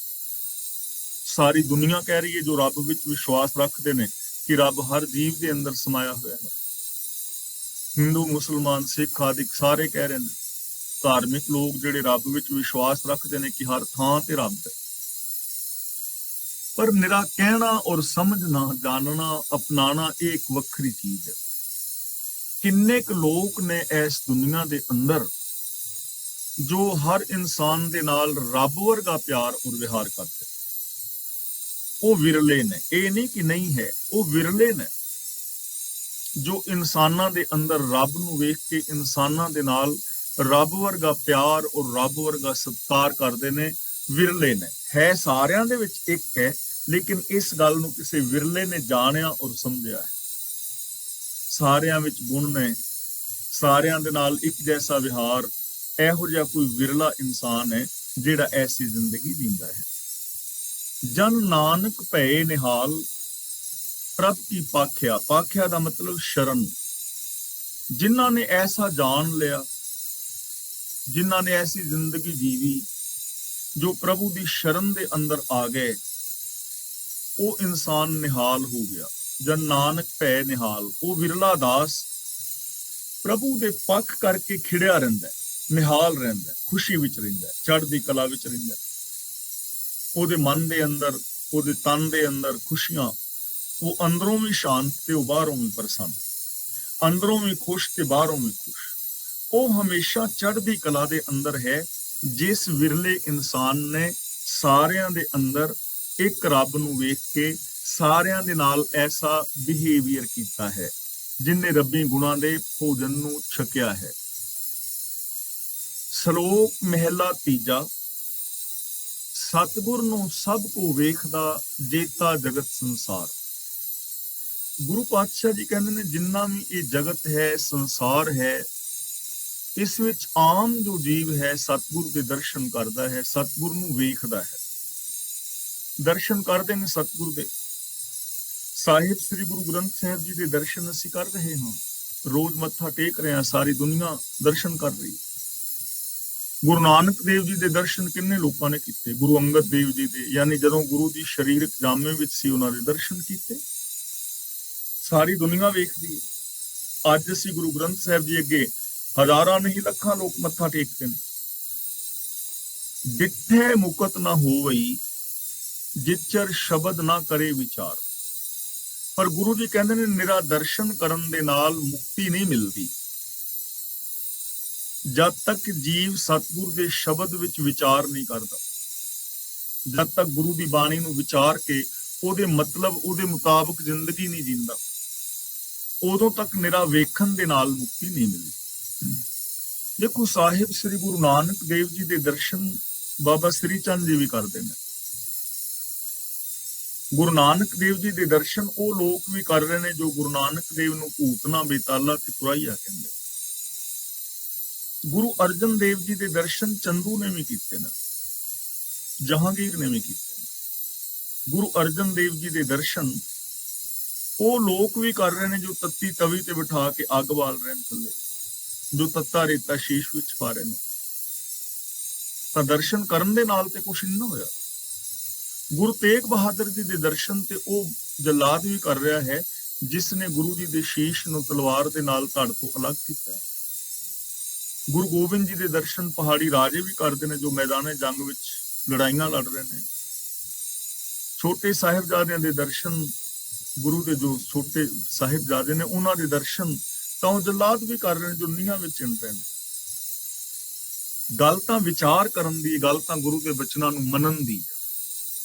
ਸਾਰੀ ਦੁਨੀਆ ਕਹਿ ਰਹੀ ਹੈ ਜੋ ਰੱਬ ਵਿੱਚ ਵਿਸ਼ਵਾਸ ਰੱਖਦੇ ਨੇ ਕਿ ਰੱਬ ਹਰ ਜੀਵ ਦੇ ਅੰਦਰ ਸਮਾਇਆ ਹੋਇਆ ਹੈ। ਹਿੰਦੂ, ਮੁਸਲਮਾਨ, ਸਿੱਖ ਆਦਿ ਸਾਰੇ ਕਹਿ ਰਹੇ ਨੇ, ਧਾਰਮਿਕ ਲੋਕ ਜਿਹੜੇ ਰੱਬ ਵਿੱਚ ਵਿਸ਼ਵਾਸ ਰੱਖਦੇ ਨੇ ਕਿ ਹਰ ਥਾਂ ਤੇ ਰੱਬ ਹੈ। ਪਰ ਨਿਰਾ ਕਹਿਣਾ ਔਰ ਸਮਝਣਾ, ਜਾਣਨਾ, ਅਪਣਾਣਾ ਇਹ ਇੱਕ ਵੱਖਰੀ ਚੀਜ਼ ਹੈ। ਕਿੰਨੇ ਕੁ ਲੋਕ ਨੇ ਇਸ ਦੁਨੀਆ ਦੇ ਅੰਦਰ ਜੋ ਹਰ ਇਨਸਾਨ ਦੇ ਨਾਲ ਰੱਬ ਵਰਗਾ ਪਿਆਰ ਔਰ ਵਿਹਾਰ ਕਰਦੇ, ਉਹ ਵਿਰਲੇ ਨੇ। ਇਹ ਨਹੀਂ ਕਿ ਨਹੀਂ ਹੈ, ਉਹ ਵਿਰਲੇ ਨੇ ਜੋ ਇਨਸਾਨਾਂ ਦੇ ਅੰਦਰ ਰੱਬ ਨੂੰ ਵੇਖ ਕੇ ਇਨਸਾਨਾਂ ਦੇ ਨਾਲ ਰੱਬ ਵਰਗਾ ਪਿਆਰ ਔਰ ਰੱਬ ਵਰਗਾ ਸਤਿਕਾਰ ਕਰਦੇ ਨੇ। ਵਿਰਲੇ ਨੇ, ਹੈ ਸਾਰਿਆਂ ਦੇ ਵਿੱਚ ਇੱਕ ਹੈ, ਲੇਕਿਨ ਇਸ ਗੱਲ ਨੂੰ ਕਿਸੇ ਵਿਰਲੇ ਨੇ ਜਾਣਿਆ ਔਰ ਸਮਝਿਆ ਹੈ। ਸਾਰਿਆਂ ਵਿੱਚ ਗੁਣ ਨੇ, ਸਾਰਿਆਂ ਦੇ ਨਾਲ ਇੱਕ ਜੈਸਾ ਵਿਹਾਰ। ਇਹੋ ਜਿਹਾ ਕੋਈ ਵਿਰਲਾ ਇਨਸਾਨ ਹੈ ਜਿਹੜਾ ਐਸੀ ਜ਼ਿੰਦਗੀ ਜੀਂਦਾ ਹੈ। ਜਨ ਨਾਨਕ ਭਏ ਨਿਹਾਲ ਪ੍ਰਭ ਕੀ ਪਾਖਿਆ। ਪਾਖਿਆ ਦਾ ਮਤਲਬ ਸ਼ਰਨ। ਜਿਨ੍ਹਾਂ ਨੇ ਐਸਾ ਜਾਣ ਲਿਆ, ਜਿਨ੍ਹਾਂ ਨੇ ਐਸੀ ਜ਼ਿੰਦਗੀ ਜੀਵੀ, ਜੋ ਪ੍ਰਭੂ ਦੀ ਸ਼ਰਨ ਦੇ ਅੰਦਰ ਆ ਗਏ, ਉਹ ਇਨਸਾਨ ਨਿਹਾਲ ਹੋ ਗਿਆ। ਜਨ ਨਾਨਕ ਭੈ ਨਿਹਾਲ, ਉਹ ਵਿਰਲਾ ਦਾਸ ਪ੍ਰਭੂ ਦੇ ਪੱਖ ਕਰਕੇ ਖਿੜਿਆ ਰਹਿੰਦਾ, ਨਿਹਾਲ ਰਹਿੰਦਾ, ਖੁਸ਼ੀ ਵਿੱਚ ਰਹਿੰਦਾ, ਚੜ੍ਹਦੀ ਕਲਾ ਵਿੱਚ ਰਹਿੰਦਾ। ਉਹਦੇ ਮਨ ਦੇ ਅੰਦਰ, ਉਹਦੇ ਤਨ ਦੇ ਅੰਦਰ ਖੁਸ਼ੀਆਂ, ਉਹ ਅੰਦਰੋਂ ਵੀ ਸ਼ਾਂਤ ਤੇ ਉਹ ਬਾਹਰੋਂ ਵੀ ਪ੍ਰਸੰਨ, ਅੰਦਰੋਂ ਵੀ ਖੁਸ਼ ਤੇ ਬਾਹਰੋਂ ਵੀ ਖੁਸ਼। ਉਹ ਹਮੇਸ਼ਾ ਚੜ੍ਹਦੀ ਕਲਾ ਦੇ ਅੰਦਰ ਹੈ। ਜਿਸ ਵਿਰਲੇ ਇਨਸਾਨ ਨੇ ਸਾਰਿਆਂ ਦੇ ਅੰਦਰ ਇੱਕ ਰੱਬ ਨੂੰ ਵੇਖ ਕੇ ਸਾਰਿਆਂ ਦੇ ਨਾਲ ਐਸਾ ਬਿਹੇਵੀਅਰ ਕੀਤਾ ਹੈ, ਜਿਨਨੇ ਰੱਬੀ ਗੁਣਾਂ ਦੇ ਭੋਜਨ ਨੂੰ ਛਕਿਆ ਹੈ। ਸ਼ਲੋਕ ਮਹਿਲਾ ਤੀਜਾ। ਸਤਿਗੁਰ ਨੂੰ ਸਭ ਕੋ ਵੇਖਦਾ ਜੇਤਾ ਜਗਤ ਸੰਸਾਰ। ਗੁਰੂ ਪਾਤਸ਼ਾਹ ਜੀ ਕਹਿੰਦੇ ਨੇ, ਜਿੰਨਾ ਵੀ ਇਹ ਜਗਤ ਹੈ, ਸੰਸਾਰ ਹੈ, ਇਸ ਵਿੱਚ ਆਮ ਜੋ ਜੀਵ ਹੈ ਸਤਿਗੁਰ ਦੇ ਦਰਸ਼ਨ ਕਰਦਾ ਹੈ, ਸਤਿਗੁਰ ਨੂੰ ਵੇਖਦਾ ਹੈ। ਦਰਸ਼ਨ ਕਰਦੇ ਨੇ ਸਤਿਗੁਰ ਦੇ। ਸਾਹਿਬ ਸ੍ਰੀ ਗੁਰੂ ਗ੍ਰੰਥ ਸਾਹਿਬ ਜੀ ਦੇ ਦਰਸ਼ਨ ਅਸੀਂ ਕਰ ਰਹੇ ਹਾਂ, ਰੋਜ਼ ਮੱਥਾ ਟੇਕ ਰਹੇ ਹਾਂ, ਸਾਰੀ ਦੁਨੀਆ ਦਰਸ਼ਨ ਕਰ ਰਹੀ। ਗੁਰੂ ਨਾਨਕ ਦੇਵ ਜੀ ਦੇ ਦਰਸ਼ਨ ਕਿੰਨੇ ਲੋਕਾਂ ਨੇ ਕੀਤੇ? ਗੁਰੂ ਅੰਗਦ ਦੇਵ ਜੀ ਦੇ, ਯਾਨੀ ਜਦੋਂ ਗੁਰੂ ਜੀ ਸਰੀਰਕ ਜਾਮੇ ਵਿੱਚ ਸੀ, ਉਹਨਾਂ ਦੇ ਦਰਸ਼ਨ ਕੀਤੇ। ਸਾਰੀ ਦੁਨੀਆ ਵੇਖਦੀ ਹੈ। ਅੱਜ ਅਸੀਂ ਗੁਰੂ ਗ੍ਰੰਥ ਸਾਹਿਬ ਜੀ ਅੱਗੇ ਹਜ਼ਾਰਾਂ ਨਹੀਂ ਲੱਖਾਂ ਲੋਕ ਮੱਥਾ ਟੇਕਦੇ ਨੇ। ਡਿੱਠੇ ਮੁਕਤ ਨਾ ਹੋਵਈ ਜਿਚਰ ਸ਼ਬਦ ਨਾ ਕਰੇ ਵਿਚਾਰ। ਪਰ ਗੁਰੂ ਜੀ ਕਹਿੰਦੇ ਨੇ, ਨਿਰਾ ਦਰਸ਼ਨ ਕਰਨ ਦੇ ਨਾਲ ਮੁਕਤੀ ਨਹੀਂ ਮਿਲਦੀ ਜਦ ਤੱਕ ਜੀਵ ਸਤਿਗੁਰ ਦੇ ਸ਼ਬਦ ਵਿੱਚ ਵਿਚਾਰ ਨਹੀਂ ਕਰਦਾ, ਜਦ ਤੱਕ ਗੁਰੂ ਦੀ ਬਾਣੀ ਨੂੰ ਵਿਚਾਰ ਕੇ ਉਹਦੇ ਮਤਲਬ, ਉਹਦੇ ਮੁਤਾਬਕ ਜ਼ਿੰਦਗੀ ਨਹੀਂ ਜੀਂਦਾ, ਉਦੋਂ ਤੱਕ ਨਿਰਾ ਵੇਖਣ ਦੇ ਨਾਲ ਮੁਕਤੀ ਨਹੀਂ ਮਿਲਦੀ। ਦੇਖੋ, ਸਾਹਿਬ ਸ੍ਰੀ ਗੁਰੂ ਨਾਨਕ ਦੇਵ ਜੀ ਦੇ ਦਰਸ਼ਨ ਬਾਬਾ ਸ੍ਰੀ ਚੰਦ ਜੀ ਵੀ ਕਰਦੇ ਨੇ। ਗੁਰੂ ਨਾਨਕ ਦੇਵ ਜੀ ਦੇ ਦਰਸ਼ਨ ਉਹ ਲੋਕ ਵੀ ਕਰ ਰਹੇ ਨੇ ਜੋ ਗੁਰੂ ਨਾਨਕ ਦੇਵ ਨੂੰ ਭੂਤਨਾ, ਬੇਤਾਲਾ ਤੇ ਤੁਰਾਈਆ ਕਹਿੰਦੇ। ਗੁਰੂ ਅਰਜਨ ਦੇਵ ਜੀ ਦੇ ਦਰਸ਼ਨ ਚੰਦੂ ਨੇ ਵੀ ਕੀਤੇ ਨੇ, ਜਹਾਂਗੀਰ ਨੇ ਵੀ ਕੀਤੇ ਨੇ। ਗੁਰੂ ਅਰਜਨ ਦੇਵ ਜੀ ਦੇ ਦਰਸ਼ਨ ਉਹ ਲੋਕ ਵੀ ਕਰ ਰਹੇ ਨੇ ਜੋ ਤੱਤੀ ਤਵੀ ਤੇ ਬਿਠਾ ਕੇ ਅੱਗ ਬਾਲ ਰਹੇ ਨੇ ਥੱਲੇ, ਜੋ ਤੱਤਾ ਰੇਤਾ ਸ਼ੀਸ਼ ਵਿੱਚ ਪਾ ਰਹੇ ਨੇ। ਤਾਂ ਦਰਸ਼ਨ ਕਰਨ ਦੇ ਨਾਲ ਤੇ ਕੁਛ ਨਹੀਂ ਹੋਇਆ। ਗੁਰੂ ਤੇਗ ਬਹਾਦਰ ਜੀ ਦੇ ਦਰਸ਼ਨ ਤੇ ਉਹ ਜਲਾਦ ਵੀ ਕਰ ਰਿਹਾ ਹੈ ਜਿਸ ਨੇ ਗੁਰੂ ਜੀ ਦੇ ਸ਼ੀਸ਼ ਨੂੰ ਤਲਵਾਰ ਦੇ ਨਾਲ ਧੜ ਤੋਂ ਅਲੱਗ ਕੀਤਾ ਹੈ। ਗੁਰੂ ਗੋਬਿੰਦ ਜੀ ਦੇ ਦਰਸ਼ਨ ਪਹਾੜੀ ਰਾਜੇ ਵੀ ਕਰਦੇ ਨੇ ਜੋ ਮੈਦਾਨੇ ਜੰਗ ਵਿੱਚ ਲੜਾਈਆਂ ਲੜ ਰਹੇ ਨੇ। ਛੋਟੇ ਸਾਹਿਬਜ਼ਾਦਿਆਂ ਦੇ ਦਰਸ਼ਨ, ਗੁਰੂ ਦੇ ਜੋ ਛੋਟੇ ਸਾਹਿਬਜ਼ਾਦੇ ਨੇ ਉਹਨਾਂ ਦੇ ਦਰਸ਼ਨ ਤਾਂ ਉਹ ਜਲਾਦ ਵੀ ਕਰ ਰਹੇ ਨੇ ਜੋ ਨੀਹਾਂ ਵਿੱਚ ਚਿਣ ਰਹੇ ਨੇ। ਗੱਲ ਤਾਂ ਵਿਚਾਰ ਕਰਨ ਦੀ, ਗੱਲ ਤਾਂ ਗੁਰੂ ਦੇ ਬਚਨਾਂ ਨੂੰ ਮੰਨਣ ਦੀ।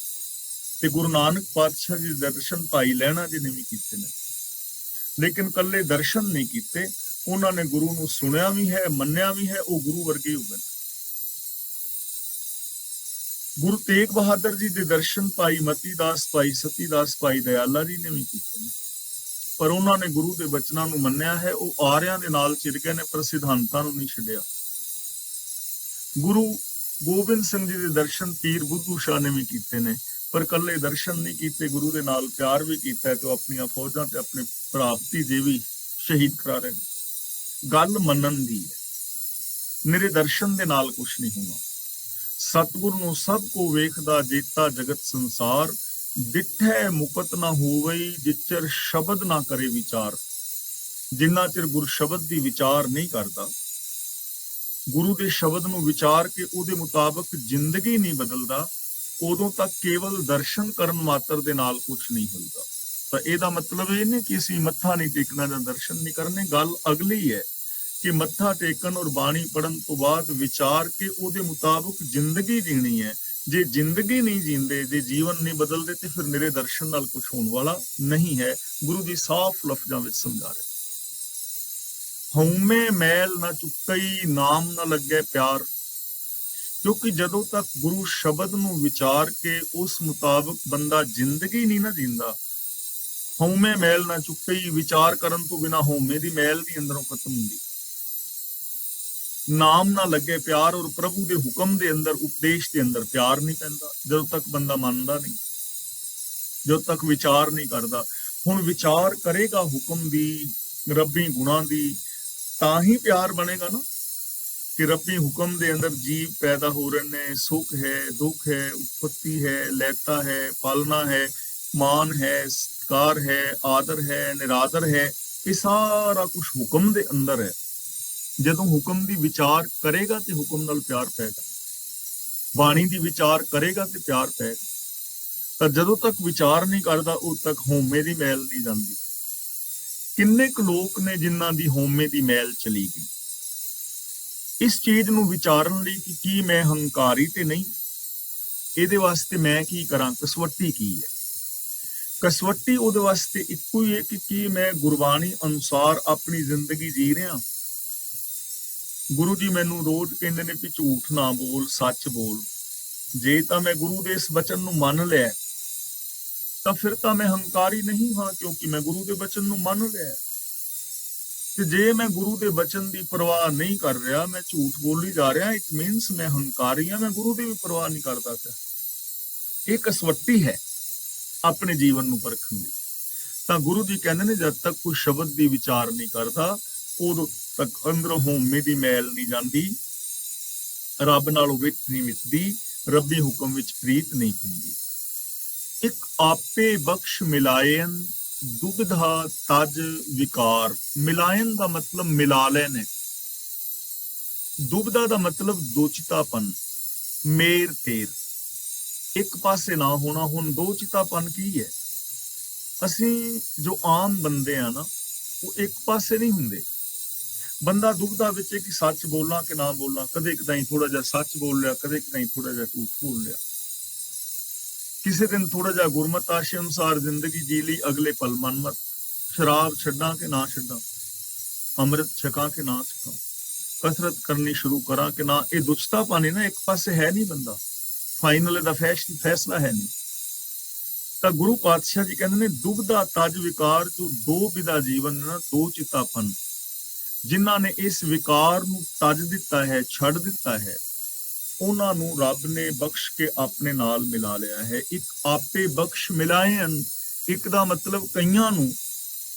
ਤੇ ਗੁਰੂ ਨਾਨਕ ਪਾਤਸ਼ਾਹ ਜੀ ਦੇ ਦਰਸ਼ਨ ਭਾਈ ਲਹਿਣਾ ਜੀ ਨੇ ਵੀ ਕੀਤੇ ਨੇ, ਲੇਕਿਨ ਕੱਲੇ ਦਰਸ਼ਨ ਨਹੀਂ ਕੀਤੇ, ਉਹਨਾਂ ਨੇ ਗੁਰੂ ਨੂੰ ਸੁਣਿਆ ਵੀ ਹੈ, ਮੰਨਿਆ ਵੀ ਹੈ, ਉਹ ਗੁਰੂ ਵਰਗੇ ਹੋ ਗਏ। ਗੁਰੂ ਤੇਗ ਬਹਾਦਰ ਜੀ ਦੇ ਦਰਸ਼ਨ ਭਾਈ ਮਤੀ ਦਾਸ, ਭਾਈ ਸਤੀ ਦਾਸ, ਭਾਈ ਦਇਆਲਾ ਜੀ ਨੇ ਵੀ ਕੀਤੇ ਨੇ, ਪਰ ਉਹਨਾਂ ਨੇ ਗੁਰੂ ਦੇ ਬਚਨਾਂ ਨੂੰ ਮੰਨਿਆ ਹੈ। ਉਹ ਆਰਿਆਂ ਦੇ ਨਾਲ ਚਿਰ ਗਏ ਨੇ, ਪਰ ਸਿਧਾਂਤਾਂ ਨੂੰ ਨਹੀਂ ਛੱਡਿਆ। ਗੁਰੂ ਗੋਬਿੰਦ ਸਿੰਘ ਜੀ ਦੇ ਦਰਸ਼ਨ ਪੀਰ ਬੁੱਧੂ ਸ਼ਾਹ ਨੇ ਵੀ ਕੀਤੇ ਨੇ, ਪਰ ਕੱਲੇ ਦਰਸ਼ਨ ਨਹੀਂ ਕੀਤੇ, ਗੁਰੂ ਦੇ ਨਾਲ ਪਿਆਰ ਵੀ ਕੀਤਾ ਤੇ ਆਪਣੀਆਂ ਫੌਜਾਂ ਤੇ ਆਪਣੇ ਭਰਾ ਭਤੀਜੇ ਵੀ ਸ਼ਹੀਦ ਕਰਾ ਰਹੇ ਨੇ। ਗੱਲ ਮੰਨਣ ਦੀ ਹੈ, ਨਿਰੇ ਦਰਸ਼ਨ ਦੇ ਨਾਲ ਕੁਛ ਨਹੀਂ ਹੋਣਾ। ਸਤਿਗੁਰ ਨੂੰ ਸਭ ਕੋ ਵੇਖਦਾ ਜੀਤਾ ਜਗਤ ਸੰਸਾਰ, ਡਿਠੈ ਮੁਕਤ ਨਾ ਹੋਵਈ ਜਿਚਰ ਸ਼ਬਦ ਨਾ ਕਰੇ ਵਿਚਾਰ। ਜਿੰਨਾ ਚਿਰ ਗੁਰ ਸ਼ਬਦ ਦੀ ਵਿਚਾਰ ਨਹੀਂ ਕਰਦਾ, ਗੁਰੂ ਦੇ ਸ਼ਬਦ ਨੂੰ ਵਿਚਾਰ ਕੇ ਉਹਦੇ ਮੁਤਾਬਕ ਜ਼ਿੰਦਗੀ ਨਹੀਂ ਬਦਲਦਾ, ਉਦੋਂ ਤੱਕ ਕੇਵਲ ਦਰਸ਼ਨ ਕਰਨ ਮਾਤਰ ਦੇ ਨਾਲ ਕੁਝ ਨਹੀਂ ਹੁੰਦਾ। ਤਾਂ ਇਹਦਾ ਮਤਲਬ ਇਹ ਨਹੀਂ ਕਿ ਅਸੀਂ ਮੱਥਾ ਨਹੀਂ ਟੇਕਣਾ ਜਾਂ ਦਰਸ਼ਨ ਨਹੀਂ ਕਰਨੇ। ਗੱਲ ਅਗਲੀ ਹੈ ਕਿ ਮੱਥਾ ਟੇਕਣ ਔਰ ਬਾਣੀ ਪੜਨ ਤੋਂ ਬਾਅਦ ਵਿਚਾਰ ਕੇ ਉਹਦੇ ਮੁਤਾਬਕ ਜ਼ਿੰਦਗੀ ਜੀਣੀ ਹੈ। ਜੇ ਜ਼ਿੰਦਗੀ ਨਹੀਂ ਜੀਂਦੇ, ਜੇ ਜੀਵਨ ਨਹੀਂ ਬਦਲਦੇ, ਤੇ ਫਿਰ ਨਿਰੇ ਦਰਸ਼ਨ ਨਾਲ ਕੁਝ ਹੋਣ ਵਾਲਾ ਨਹੀਂ ਹੈ। ਗੁਰੂ ਜੀ ਸਾਫ਼ ਲਫ਼ਜ਼ਾਂ ਵਿੱਚ ਸਮਝਾ ਰਹੇ, ਹਉਮੈ ਮੈਲ ਨਾ ਚੁੱਕਈ ਨਾਮ ਨਾ ਲੱਗੇ ਪਿਆਰ। ਕਿਉਂਕਿ ਜਦੋਂ ਤੱਕ ਗੁਰੂ ਸ਼ਬਦ ਨੂੰ ਵਿਚਾਰ ਕੇ ਉਸ ਮੁਤਾਬਕ ਬੰਦਾ ਜ਼ਿੰਦਗੀ ਨਹੀਂ ਨਾ ਜੀਂਦਾ, ਹਉਮੈ ਮੈਲ ਨਾ ਚੁੱਕਈ, ਵਿਚਾਰ ਕਰਨ ਤੋਂ ਬਿਨਾਂ ਹਉਮੈ ਦੀ ਮੈਲ ਨਹੀਂ ਅੰਦਰੋਂ ਖਤਮ ਹੁੰਦੀ। ਨਾਮ ਨਾ ਲੱਗੇ ਪਿਆਰ, ਔਰ ਪ੍ਰਭੂ ਦੇ ਹੁਕਮ ਦੇ ਅੰਦਰ, ਉਪਦੇਸ਼ ਦੇ ਅੰਦਰ ਪਿਆਰ ਨਹੀਂ ਪੈਂਦਾ ਜਦੋਂ ਤੱਕ ਬੰਦਾ ਮੰਨਦਾ ਨਹੀਂ, ਜਦੋਂ ਤੱਕ ਵਿਚਾਰ ਨਹੀਂ ਕਰਦਾ। ਹੁਣ ਵਿਚਾਰ ਕਰੇਗਾ ਹੁਕਮ ਦੀ, ਰੱਬੀ ਗੁਣਾਂ ਦੀ, ਤਾਂ ਹੀ ਪਿਆਰ ਬਣੇਗਾ ਨਾ। ਕਿ ਰੱਬੀ ਹੁਕਮ ਦੇ ਅੰਦਰ ਜੀਵ ਪੈਦਾ ਹੋ ਰਹੇ ਨੇ, ਸੁਖ ਹੈ, ਦੁੱਖ ਹੈ, ਉਤਪत्ति ਹੈ, ਲੈਤਾ ਹੈ, ਪਾਲਣਾ ਹੈ, ਮਾਨ ਹੈ, ਸਤਿਕਾਰ ਹੈ, ਆਦਰ ਹੈ, ਨਿਰਾਦਰ ਹੈ, ਇਹ ਸਾਰਾ ਕੁਝ ਹੁਕਮ ਦੇ ਅੰਦਰ ਹੈ। ਜਦੋਂ ਹੁਕਮ ਦੀ ਵਿਚਾਰ ਕਰੇਗਾ ਤੇ ਹੁਕਮ ਨਾਲ ਪਿਆਰ ਪੈਗਾ, ਬਾਣੀ ਦੀ ਵਿਚਾਰ ਕਰੇਗਾ ਤੇ ਪਿਆਰ ਪੈਗਾ। ਤਾਂ ਜਦੋਂ ਤੱਕ ਵਿਚਾਰ ਨਹੀਂ ਕਰਦਾ, ਉਦੋਂ ਤੱਕ ਹਉਮੈ ਦੀ ਮੈਲ ਨਹੀਂ ਜਾਂਦੀ। ਕਿੰਨੇ ਕੁ ਲੋਕ ਨੇ ਜਿਨ੍ਹਾਂ ਦੀ ਹਉਮੈ ਦੀ ਮੈਲ ਚਲੀ ਗਈ। ਇਸ ਚੀਜ਼ ਨੂੰ ਵਿਚਾਰਨ ਲਈ ਕਿ ਕੀ ਮੈਂ ਹੰਕਾਰੀ ਤੇ ਨਹੀਂ, ਇਹਦੇ ਵਾਸਤੇ ਮੈਂ ਕੀ ਕਰਾਂ, ਕਸਵੱਟੀ ਕੀ ਹੈ। ਕਸਵੱਟੀ ਉਹਦੇ ਵਾਸਤੇ ਇੱਕੋ ਹੀ ਹੈ ਕਿ ਕੀ ਮੈਂ ਗੁਰਬਾਣੀ ਅਨੁਸਾਰ ਆਪਣੀ ਜ਼ਿੰਦਗੀ ਜੀ ਰਿਹਾ। ਗੁਰੂ ਜੀ ਮੈਨੂੰ ਰੋਜ਼ ਕਹਿੰਦੇ ਨੇ ਕਿ ਝੂਠ ਨਾ ਬੋਲ, ਸੱਚ ਬੋਲ। ਜੇ ਤਾਂ ਮੈਂ ਗੁਰੂ ਦੇ ਇਸ ਬਚਨ ਨੂੰ ਮੰਨ ਲਿਆ ਤਾਂ ਫਿਰ ਤਾਂ ਮੈਂ ਹੰਕਾਰੀ ਨਹੀਂ ਹਾਂ, ਕਿਉਂਕਿ ਮੈਂ ਗੁਰੂ ਦੇ ਬਚਨ ਨੂੰ ਮੰਨ ਲਿਆ। ਤੇ ਜੇ ਮੈਂ ਗੁਰੂ ਦੇ ਬਚਨ ਦੀ ਪਰਵਾਹ ਨਹੀਂ ਕਰ ਰਿਹਾ, ਮੈਂ ਝੂਠ ਬੋਲੀ ਜਾ ਰਿਹਾ, ਇਟ ਮੀਨਸ ਮੈਂ ਹੰਕਾਰੀ ਹਾਂ, ਮੈਂ ਗੁਰੂ ਦੀ ਵੀ ਪਰਵਾਹ ਨਹੀਂ ਕਰਦਾ ਪਿਆ। ਇਹ ਕਸਵੱਟੀ ਹੈ ਆਪਣੇ ਜੀਵਨ ਨੂੰ ਪਰਖਣ ਦੀ। ਤਾਂ ਗੁਰੂ ਜੀ ਕਹਿੰਦੇ ਨੇ ਜਦ ਤੱਕ ਕੋਈ ਸ਼ਬਦ ਦੀ ਵਿਚਾਰ ਨਹੀਂ ਕਰਦਾ, ਉਦੋਂ ਤੱਕ ਅੰਦਰੋਂ ਹਉਮੈ ਦੀ ਮੈਲ ਨਹੀਂ ਜਾਂਦੀ, ਰੱਬ ਨਾਲੋਂ ਵਿਤ ਨਹੀਂ ਮਿਟਦੀ, ਰੱਬੀ ਹੁਕਮ ਵਿੱਚ ਪ੍ਰੀਤ ਨਹੀਂ ਪੈਂਦੀ। ਇੱਕ ਆਪੇ ਬਖਸ਼ ਮਿਲਾਇਨ ਦੁਬਿਧਾ ਤਜ ਵਿਕਾਰ। ਮਿਲਾਇਨ ਦਾ ਮਤਲਬ ਮਿਲਾ ਲੈਣੇ, ਦੁਬਿਧਾ ਦਾ ਮਤਲਬ ਦੋਚਿਤਾਪਨ, ਮੇਰ ਤੇਰ, ਇੱਕ ਪਾਸੇ ਨਾ ਹੋਣਾ। ਹੁਣ ਦੋਚਿਤਾਪਨ ਕੀ ਹੈ? ਅਸੀਂ ਜੋ ਆਮ ਬੰਦੇ ਆ ਨਾ, ਉਹ ਇੱਕ ਪਾਸੇ ਨਹੀਂ ਹੁੰਦੇ। ਬੰਦਾ ਦੁਬਿਧਾ ਵਿੱਚ ਹੈ ਕਿ ਸੱਚ ਬੋਲਾਂ ਕਿ ਨਾ ਬੋਲਾਂ। ਕਦੇ ਕਦਾਈ ਥੋੜਾ ਜਿਹਾ ਸੱਚ ਬੋਲ ਲਿਆ, ਕਦੇ ਕਦਾਈ ਥੋੜਾ ਜਿਹਾ ਝੂਠ ਬੋਲ ਲਿਆ। ਕਿਸੇ ਦਿਨ ਥੋੜਾ ਜਿਹਾ ਗੁਰਮਤਿ ਆਸ਼ੇ ਅਨੁਸਾਰ ਜ਼ਿੰਦਗੀ ਜੀ ਲਈ, ਅਗਲੇ ਪਲ ਮਨਮਤ। ਸ਼ਰਾਬ ਛੱਡਾਂ ਕਿ ਨਾ ਛੱਡਾਂ, ਅੰਮ੍ਰਿਤ ਛਕਾਂ ਕਿ ਨਾ ਛਕਾਂ, ਕਸਰਤ ਕਰਨੀ ਸ਼ੁਰੂ ਕਰਾਂ ਕਿ ਨਾ। ਇਹ ਦੁਚਤਾ ਪਾਣੀ ਨਾ, ਇੱਕ ਪਾਸੇ ਹੈ ਨਹੀਂ ਬੰਦਾ, ਫਾਈਨਲ ਇਹਦਾ ਫੈਸਲਾ ਹੈ ਨਹੀਂ। ਤਾਂ ਗੁਰੂ ਪਾਤਸ਼ਾਹ ਜੀ ਕਹਿੰਦੇ ਨੇ ਦੁਬਿਧਾ ਤਜ ਵਿਕਾਰ। ਜੋ ਦੋ ਵਿਦਾ ਜੀਵਨ ਨਾ, ਦੋ ਚਿਤਾਪਨ, ਜਿਨ੍ਹਾਂ ਨੇ ਇਸ ਵਿਕਾਰ ਨੂੰ ਤਜ ਦਿੱਤਾ ਹੈ, ਛੱਡ ਦਿੱਤਾ ਹੈ, ਉਹਨਾਂ ਨੂੰ ਰੱਬ ਨੇ ਬਖਸ਼ ਕੇ ਆਪਣੇ ਨਾਲ ਮਿਲਾ ਲਿਆ ਹੈ। ਇੱਕ ਆਪੇ ਬਖਸ਼ ਮਿਲਾਇਨ, ਇੱਕ ਦਾ ਮਤਲਬ ਕਈਆਂ ਨੂੰ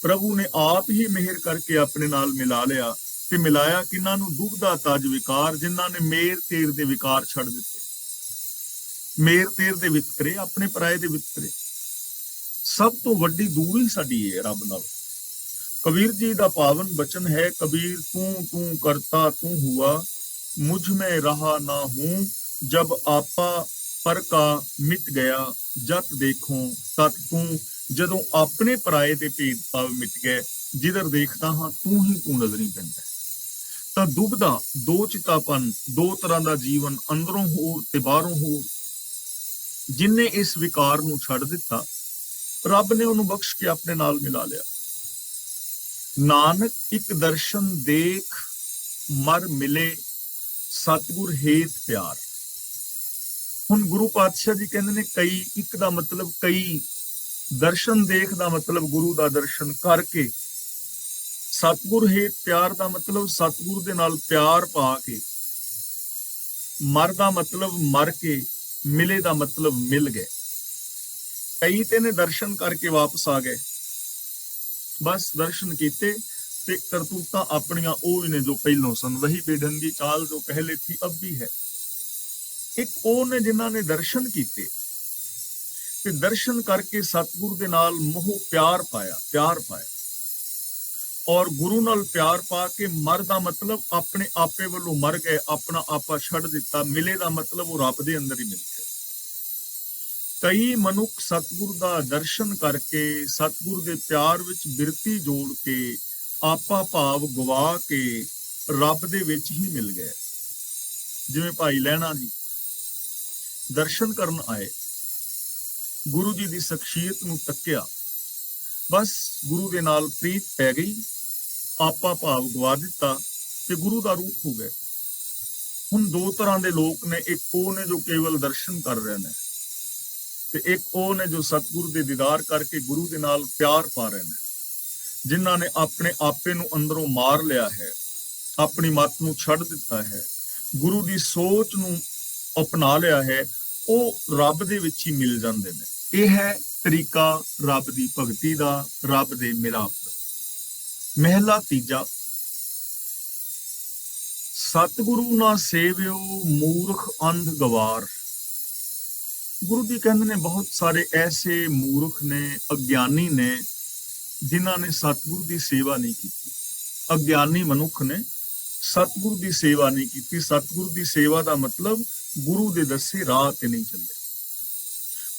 ਪ੍ਰਭੂ ਨੇ ਆਪ ਹੀ ਮਿਹਰ ਕਰਕੇ ਆਪਣੇ ਨਾਲ ਮਿਲਾ ਲਿਆ। ਤੇ ਮਿਲਾਇਆ ਕਿਹਨਾਂ ਨੂੰ? ਦੁਬਿਧਾ ਤਜ ਵਿਕਾਰ, ਜਿਨ੍ਹਾਂ ਨੇ ਮੇਰ ਤੇਰ ਦੇ ਵਿਕਾਰ ਛੱਡ ਦਿੱਤੇ। ਮੇਰ ਤੇਰ ਦੇ ਵਿਤਕਰੇ, ਆਪਣੇ ਪਰਾਏ ਦੇ ਵਿਤਕਰੇ। ਸਭ ਤੋਂ ਵੱਡੀ ਦੂਰੀ ਸਾਡੀ ਹੈ ਰੱਬ ਨਾਲ। ਕਬੀਰ ਜੀ ਦਾ ਪਾਵਨ ਬਚਨ ਹੈ, ਕਬੀਰ ਤੂੰ ਤੂੰ ਕਰਤਾ ਤੂੰ ਹੁਆ, मुझ में रहा ना हूं, जब आपा पर का मिट गया, जत देखो तत तू। ਜਦੋਂ ਆਪਣੇ ਪਰਾਏ ਦੇ ਭੇਦ ਭਾਵ ਮਿਟ ਗਏ, ਜਿਧਰ ਦੇਖਦਾ ਹਾਂ ਤੂੰ ਹੀ ਤੂੰ ਨਜ਼ਰੀ ਪੈਂਦਾ। ਤਾਂ ਦੁਬਿਧਾ, ਦੋ ਚਿਤਾਪਨ, ਦੋ ਤਰ੍ਹਾਂ ਦਾ ਜੀਵਨ, ਅੰਦਰੋਂ ਹੋਰ ਤੇ ਬਾਹਰੋਂ ਹੋਰ। जिन्हें इस विकार नूं छड्ड दिता, रब ने उन्होंने बख्श के अपने नाल मिला लिया। नानक एक दर्शन देख मर मिले, सतगुर हेत प्यार। हुण गुरु पातशाह जी कहते ने कई, एक दा मतलब कई, दर्शन देख दा मतलब गुरु दा दर्शन करके, सतगुर हेत प्यार दा मतलब सतगुर दे नाल प्यार पा के, मर दा मतलब मर के, मिले दा मतलब मिल गए। कई ते ने दर्शन करके वापस आ गए, बस दर्शन कीते ते करतूतां अपनियां ओह ने जो पहलों सन, वही बेढंगी चाल जो पहले थी अब भी है। एक ओह ने जिन्हां ने दर्शन कीते ते दर्शन करके सतगुरु दे नाल मोह प्यार पाया और गुरु नाल प्यार पा के मर दा मतलब अपने आपे वालों मर गए, अपना आपा छड़ दिता। मिले दा मतलब वो रब दे अंदर ही मिल गए। कई मनुख सतगुरु दा दर्शन करके, सतगुरु दे प्यार विच बिरती जोड़ के, आपा भाव गवा के रब दे विच ही मिल गए। जिवें भाई लहणा जी दर्शन करन आए, गुरु जी दी शख्सियत नूं तक्किया, बस गुरु दे नाल प्रीत पै गई, आपा भाव गवा दिता ते गुरु दा रूप हो गए। हुण दो तरह दे लोक ने, एक ओह ने जो केवल दर्शन कर रहे ने ते एक ओह ने जो सतगुरु दे दीदार करके गुरु दे नाल प्यार पा रहे ने, जिन्हां ने अपने आपे नूं अंदरों मार लिया है, अपनी मत नूं छड़ दिता है, गुरु दी सोच नूं अपना लिया है, ਉਹ ਰੱਬ ਦੇ ਵਿੱਚ ਹੀ ਮਿਲ ਜਾਂਦੇ ਨੇ। ਇਹ ਹੈ ਤਰੀਕਾ ਰੱਬ ਦੀ ਭਗਤੀ ਦਾ, ਰੱਬ ਦੇ ਮਿਲਾਪ ਦਾ। ਮਹਿਲਾ ਤੀਜਾ, ਸਤਿਗੁਰੂ ਨਾ ਸੇਵਿਓ ਮੂਰਖ ਅੰਧ ਗਵਾਰ। ਗੁਰੂ ਜੀ ਕਹਿੰਦੇ ਨੇ ਬਹੁਤ ਸਾਰੇ ਐਸੇ ਮੂਰਖ ਨੇ, ਅਗਿਆਨੀ ਨੇ, ਜਿਨ੍ਹਾਂ ਨੇ ਸਤਿਗੁਰੂ ਦੀ ਸੇਵਾ ਨਹੀਂ ਕੀਤੀ। ਅਗਿਆਨੀ ਮਨੁੱਖ ਨੇ, ਸਤਿਗੁਰੂ ਦੀ ਸੇਵਾ ਨਹੀਂ ਕੀਤੀ। ਸਤਿਗੁਰੂ ਦੀ ਸੇਵਾ ਦਾ ਮਤਲਬ गुरु दे दसे राह ते नहीं चले।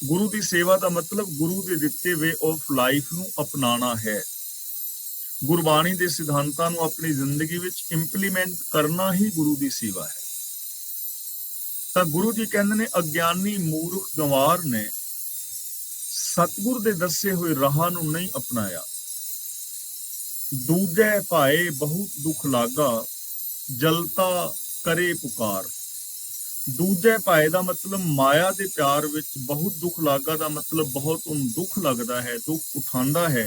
गुरु की सेवा का मतलब गुरु के दिते वे ऑफ लाइफ नूं अपनाना है, गुरबाणी के सिद्धांतां नूं अपनी जिंदगी विच इंप्लीमेंट करना ही गुरु की सेवा है। तां गुरु जी कहंदे ने अग्यानी मूर्ख गंवार ने सतगुर दे दसे हुए राह नूं नहीं अपनाया। दूजे भाए बहुत दुख लागा, जलता करे पुकार। दूजे भाए का मतलब माया के प्यार विच बहुत दुख लागा का मतलब बहुत उन दुख लगता है, दुख उठांदा है।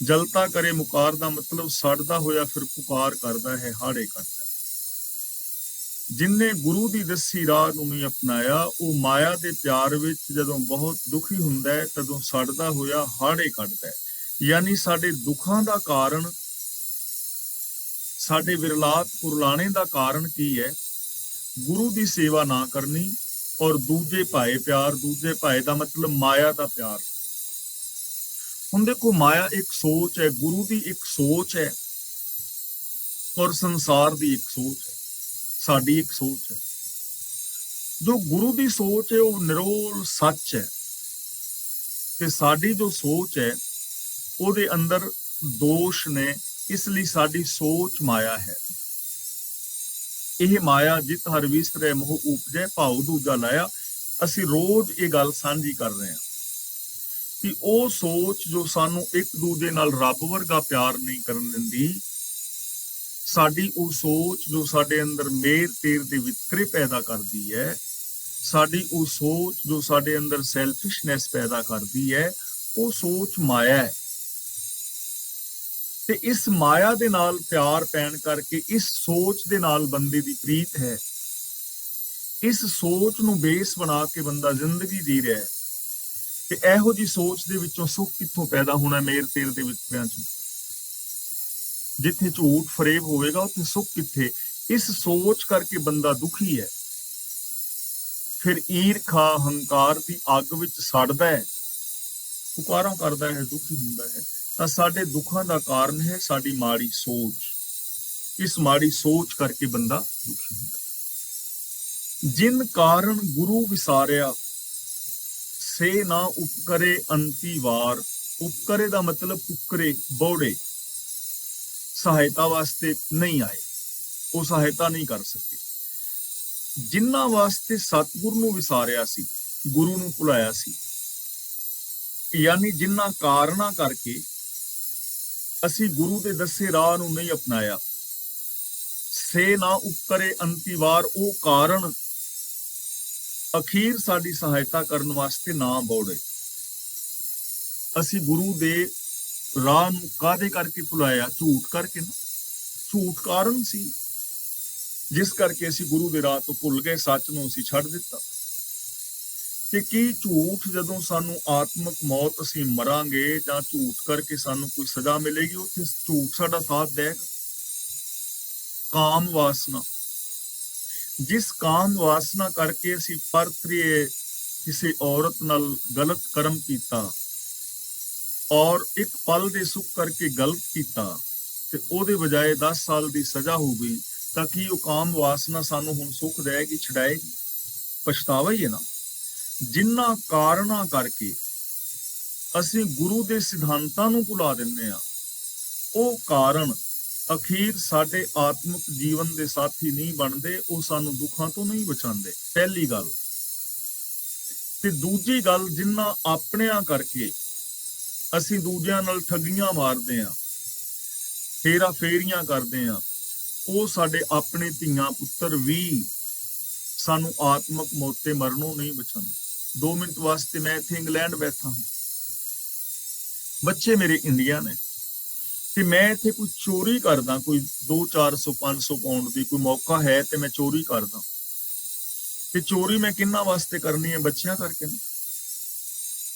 जलता करे मुकार का मतलब सड़दा होया फिर पुकार करता है, हाड़े करता है। जिन्हें गुरु की दसी राह नूं नहीं अपनाया, वो माया के प्यार विच जदों बहुत दुखी हुंदा है, तदों सड़दा होया हाड़े कढदा है। यानी साडे दुखां दा कारण, साडे विरलाप कुरलाने का कारण की है? गुरु की सेवा ना करनी और दूजे भाए प्यार। दूजे भाए का मतलब माया का प्यार। हुण देखो, माया एक सोच है, गुरु की एक सोच है और संसार की एक सोच है, साडी एक सोच है। जो गुरु की सोच है वो निरोल सच है ते साडी जो सोच है ਉਹਦੇ अंदर दोष ने, इसलिए साडी सोच माया है। ਇਹ ਮਾਇਆ ਜਿਤ ਹਰ ਵਿਸਰੇ ਮੋਹ ਉਪਜੈ, ਭਾਉ ਦੂਜਾ ਲਾਇਆ। ਅਸੀਂ ਰੋਜ਼ ਇਹ ਗੱਲ ਸਾਂਝੀ ਕਰ ਰਹੇ ਹਾਂ ਕਿ ਉਹ ਸੋਚ ਜੋ ਸਾਨੂੰ ਇੱਕ ਦੂਜੇ ਨਾਲ ਰੱਬ ਵਰਗਾ ਪਿਆਰ ਨਹੀਂ ਕਰਨ ਦਿੰਦੀ, ਸਾਡੀ ਉਹ ਸੋਚ ਜੋ ਸਾਡੇ ਅੰਦਰ ਮੇਰ ਤੇਰ ਦੇ ਵਿਤਕਰੇ ਪੈਦਾ ਕਰਦੀ ਹੈ, ਸਾਡੀ ਉਹ ਸੋਚ ਜੋ ਸਾਡੇ ਅੰਦਰ ਸੈਲਫਿਸ਼ਨੈਸ ਪੈਦਾ ਕਰਦੀ ਹੈ, ਉਹ ਸੋਚ ਮਾਇਆ ਹੈ। ਤੇ ਇਸ ਮਾਇਆ ਦੇ ਨਾਲ ਪਿਆਰ ਪੈਣ ਕਰਕੇ ਇਸ ਸੋਚ ਦੇ ਨਾਲ ਬੰਦੇ ਦੀ ਪ੍ਰੀਤ ਹੈ। ਇਸ ਸੋਚ ਨੂੰ ਬੇਸ ਬਣਾ ਕੇ ਬੰਦਾ ਜ਼ਿੰਦਗੀ ਜੀ ਰਿਹਾ ਹੈ ਤੇ ਇਹੋ ਜੀ ਸੋਚ ਦੇ ਵਿੱਚੋਂ ਸੁੱਖ ਕਿੱਥੋਂ ਪੈਦਾ ਹੋਣਾ? ਮੇਰ ਤੇਰ ਦੇ ਵਿਤਕਰਿਆਂ ਚੋਂ। ਜਿੱਥੇ ਝੂਠ ਫਰੇਬ ਹੋਵੇਗਾ ਉੱਥੇ ਸੁੱਖ ਕਿੱਥੇ? ਇਸ ਸੋਚ ਕਰਕੇ ਬੰਦਾ ਦੁਖੀ ਹੈ, ਫਿਰ ਈਰਖਾ ਹੰਕਾਰ ਦੀ ਅੱਗ ਵਿੱਚ ਸੜਦਾ ਹੈ, ਪੁਕਾਰਾਂ ਕਰਦਾ ਹੈ, ਦੁਖੀ ਹੁੰਦਾ ਹੈ। ਤਾਂ ਸਾਡੇ ਦੁੱਖਾਂ ਦਾ ਕਾਰਨ ਹੈ ਸਾਡੀ ਮਾੜੀ ਸੋਚ। ਇਸ ਮਾੜੀ ਸੋਚ ਕਰਕੇ ਬੰਦਾ ਦੁਖੀ ਹੁੰਦਾ। ਜਿਨ ਕਾਰਨ ਗੁਰੂ ਵਿਸਾਰਿਆ, ਸੇ ਨਾ ਉਪਕਰੇ ਅੰਤੀ ਵਾਰ। ਉਪਕਰੇ ਦਾ ਮਤਲਬ ਪੁੱਕਰੇ, ਬੌੜੇ, ਸਹਾਇਤਾ ਵਾਸਤੇ ਨਹੀਂ ਆਏ, ਉਹ ਸਹਾਇਤਾ ਨਹੀਂ ਕਰ ਸਕੇ। ਜਿਨ੍ਹਾਂ ਵਾਸਤੇ ਸਤਿਗੁਰ ਨੂੰ ਵਿਸਾਰਿਆ ਸੀ, ਗੁਰੂ ਨੂੰ ਭੁਲਾਇਆ ਸੀ। ਯਾਨੀ ਜਿਨ੍ਹਾਂ ਕਾਰਨਾਂ ਕਰਕੇ ਅਸੀਂ ਗੁਰੂ ਦੇ ਦੱਸੇ ਰਾਹ ਨੂੰ ਨਹੀਂ ਅਪਣਾਇਆ, ਸੇ ਨਾ ਉਪਰੇ ਅੰਤਿਵਾਰ, ਉਹ ਕਾਰਨ ਅਖੀਰ ਸਾਡੀ ਸਹਾਇਤਾ ਕਰਨ ਵਾਸਤੇ ਨਾ ਬੋੜੇ। ਅਸੀਂ ਗੁਰੂ ਦੇ ਰਾਹ ਨੂੰ ਕਾਹਦੇ ਕਰਕੇ ਭੁਲਾਇਆ? ਝੂਠ ਕਰਕੇ ਨਾ। ਝੂਠ ਕਾਰਨ ਸੀ ਜਿਸ ਕਰਕੇ ਅਸੀਂ ਗੁਰੂ ਦੇ ਰਾਹ ਤੋਂ ਭੁੱਲ ਗਏ, ਸੱਚ ਨੂੰ ਅਸੀਂ ਛੱਡ ਦਿੱਤਾ। ਤੇ ਕੀ ਝੂਠ ਜਦੋਂ ਸਾਨੂੰ ਆਤਮਿਕ ਮੌਤ ਅਸੀਂ ਮਰਾਂਗੇ ਜਾਂ ਝੂਠ ਕਰਕੇ ਸਾਨੂੰ ਕੋਈ ਸਜ਼ਾ ਮਿਲੇਗੀ, ਉੱਥੇ ਝੂਠ ਸਾਡਾ ਸਾਥ ਦੇਗਾ? ਕਾਮ ਵਾਸਨਾ, ਜਿਸ ਕਾਮ ਵਾਸਨਾ ਕਰਕੇ ਅਸੀਂ ਪਰਤਰੀਏ ਕਿਸੇ ਔਰਤ ਨਾਲ ਗਲਤ ਕਰਮ ਕੀਤਾ ਔਰ ਇੱਕ ਪਲ ਦੇ ਸੁੱਖ ਕਰਕੇ ਗਲਤ ਕੀਤਾ ਤੇ ਉਹਦੇ ਬਜਾਏ 10 ਸਾਲ ਦੀ ਸਜ਼ਾ ਹੋ ਗਈ, ਤਾਂ ਕੀ ਉਹ ਕਾਮ ਵਾਸਨਾ ਸਾਨੂੰ ਹੁਣ ਸੁੱਖ ਦੇਗੀ, ਛਡਾਏਗੀ? ਪਛਤਾਵਾ ਹੀ ਹੈ ਨਾ। ਜਿਨ੍ਹਾਂ ਕਾਰਨਾਂ ਕਰਕੇ ਅਸੀਂ ਗੁਰੂ ਦੇ ਸਿਧਾਂਤਾਂ ਨੂੰ ਭੁਲਾ ਦਿੰਦੇ ਆ, ਉਹ ਕਾਰਨ ਅਖੀਰ ਸਾਡੇ ਆਤਮਿਕ ਜੀਵਨ ਦੇ ਸਾਥੀ ਨਹੀਂ ਬਣਦੇ, ਉਹ ਸਾਨੂੰ ਦੁੱਖਾਂ ਤੋਂ ਨਹੀਂ ਬਚਾਉਂਦੇ। ਪਹਿਲੀ ਗੱਲ। ਤੇ ਦੂਜੀ ਗੱਲ, ਜਿਨ੍ਹਾਂ ਆਪਣਿਆਂ ਕਰਕੇ ਅਸੀਂ ਦੂਜਿਆਂ ਨਾਲ ਠੱਗੀਆਂ ਮਾਰਦੇ ਆ, ਫੇਰਾ ਫੇਰੀਆਂ ਕਰਦੇ ਆ, ਉਹ ਸਾਡੇ ਆਪਣੇ ਧੀਆਂ ਪੁੱਤਰ ਵੀ ਸਾਨੂੰ ਆਤਮਿਕ ਮੌਤ ਤੇ ਮਰਨੋਂ ਨਹੀਂ ਬਚਾਉਂਦੇ। 2 ਮਿੰਟ ਵਾਸਤੇ ਮੈਂ ਇੱਥੇ ਇੰਗਲੈਂਡ ਬੈਠਾ ਹਾਂ, ਬੱਚੇ ਮੇਰੇ ਇੰਡੀਆ ਨੇ, ਤੇ ਮੈਂ ਇੱਥੇ ਕੋਈ ਚੋਰੀ ਕਰਦਾ, ਕੋਈ 200, 400, 500 ਪਾਉਂਡ ਦੀ ਕੋਈ ਮੌਕਾ ਹੈ ਤੇ ਮੈਂ ਚੋਰੀ ਕਰਦਾ, ਤੇ ਚੋਰੀ ਮੈਂ ਕਿਹਨਾਂ ਵਾਸਤੇ ਕਰਨੀ ਹੈ? ਬੱਚਿਆਂ ਕਰਕੇ ਨਾ।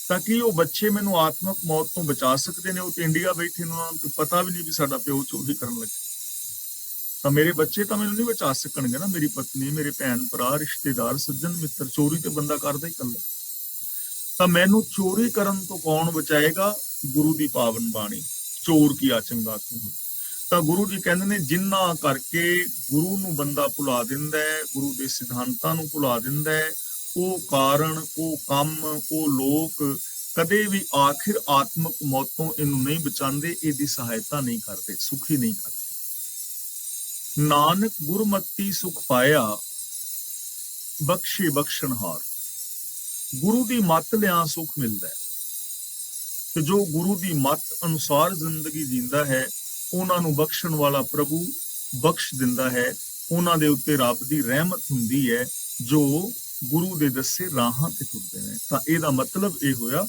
ਤਾਂ ਕਿ ਉਹ ਬੱਚੇ ਮੈਨੂੰ ਆਤਮਿਕ ਮੌਤ ਤੋਂ ਬਚਾ ਸਕਦੇ ਨੇ। ਉਹ ਤੇ ਇੰਡੀਆ ਬੈਠੇ ਨੇ, ਉਹਨਾਂ ਨੂੰ ਪਤਾ ਵੀ ਨਹੀਂ ਵੀ ਸਾਡਾ ਪਿਓ ਚੋਰੀ ਕਰਨ ਲੱਗਾ। ਤਾਂ ਮੇਰੇ ਬੱਚੇ ਤਾਂ ਮੈਨੂੰ ਨਹੀਂ ਬਚਾ ਸਕਣਗੇ ਨਾ, ਮੇਰੀ ਪਤਨੀ, ਮੇਰੇ ਭੈਣ ਭਰਾ, ਰਿਸ਼ਤੇਦਾਰ, ਸੱਜਣ ਮਿੱਤਰ। ਚੋਰੀ ਤੇ ਬੰਦਾ ਕਰਦਾ ਹੀ ਇਕੱਲਾ। ਤਾਂ ਮੈਨੂੰ ਚੋਰੀ ਕਰਨ ਤੋਂ ਕੌਣ ਬਚਾਏਗਾ? ਗੁਰੂ ਦੀ ਪਾਵਨ ਬਾਣੀ, ਚੋਰ ਕੀਆ ਚੰਗਾ ਕਿਉ। ਤਾਂ ਗੁਰੂ ਜੀ ਕਹਿੰਦੇ ਨੇ, ਜਿਨ੍ਹਾਂ ਕਰਕੇ ਗੁਰੂ ਨੂੰ ਬੰਦਾ ਭੁਲਾ ਦਿੰਦਾ ਹੈ, ਗੁਰੂ ਦੇ ਸਿਧਾਂਤਾਂ ਨੂੰ ਭੁਲਾ ਦਿੰਦਾ ਹੈ, ਉਹ ਕਾਰਨ, ਉਹ ਕੰਮ, ਉਹ ਲੋਕ ਕਦੇ ਵੀ ਆਖਿਰ ਆਤਮਿਕ ਮੌਤੋਂ ਇਹਨੂੰ ਨਹੀਂ ਬਚਾਉਂਦੇ, ਇਹਦੀ ਸਹਾਇਤਾ ਨਹੀਂ ਕਰਦੇ, ਸੁਖੀ ਨਹੀਂ ਕਰਦੇ। ਨਾਨਕ ਗੁਰਮਤੀ ਸੁਖ ਪਾਇਆ, ਬਖਸ਼ੇ ਬਖਸ਼ਣਹਾਰ। ਗੁਰੂ ਦੀ ਮੱਤ ਲਿਆ ਸੁਖ ਮਿਲਦਾ ਹੈ, ਤੇ ਜੋ ਗੁਰੂ ਦੀ ਮੱਤ ਅਨੁਸਾਰ ਜ਼ਿੰਦਗੀ ਜੀਂਦਾ ਹੈ, ਉਹਨਾਂ ਨੂੰ ਬਖਸ਼ਣ ਵਾਲਾ ਪ੍ਰਭੂ ਬਖਸ਼ ਦਿੰਦਾ ਹੈ। ਉਹਨਾਂ ਦੇ ਉੱਤੇ ਰੱਬ ਦੀ ਰਹਿਮਤ ਹੁੰਦੀ ਹੈ, ਜੋ ਗੁਰੂ ਦੇ ਦੱਸੇ ਰਾਹਾਂ ਤੇ ਤੁਰਦੇ ਨੇ। ਤਾਂ ਇਹਦਾ ਮਤਲਬ ਇਹ ਹੋਇਆ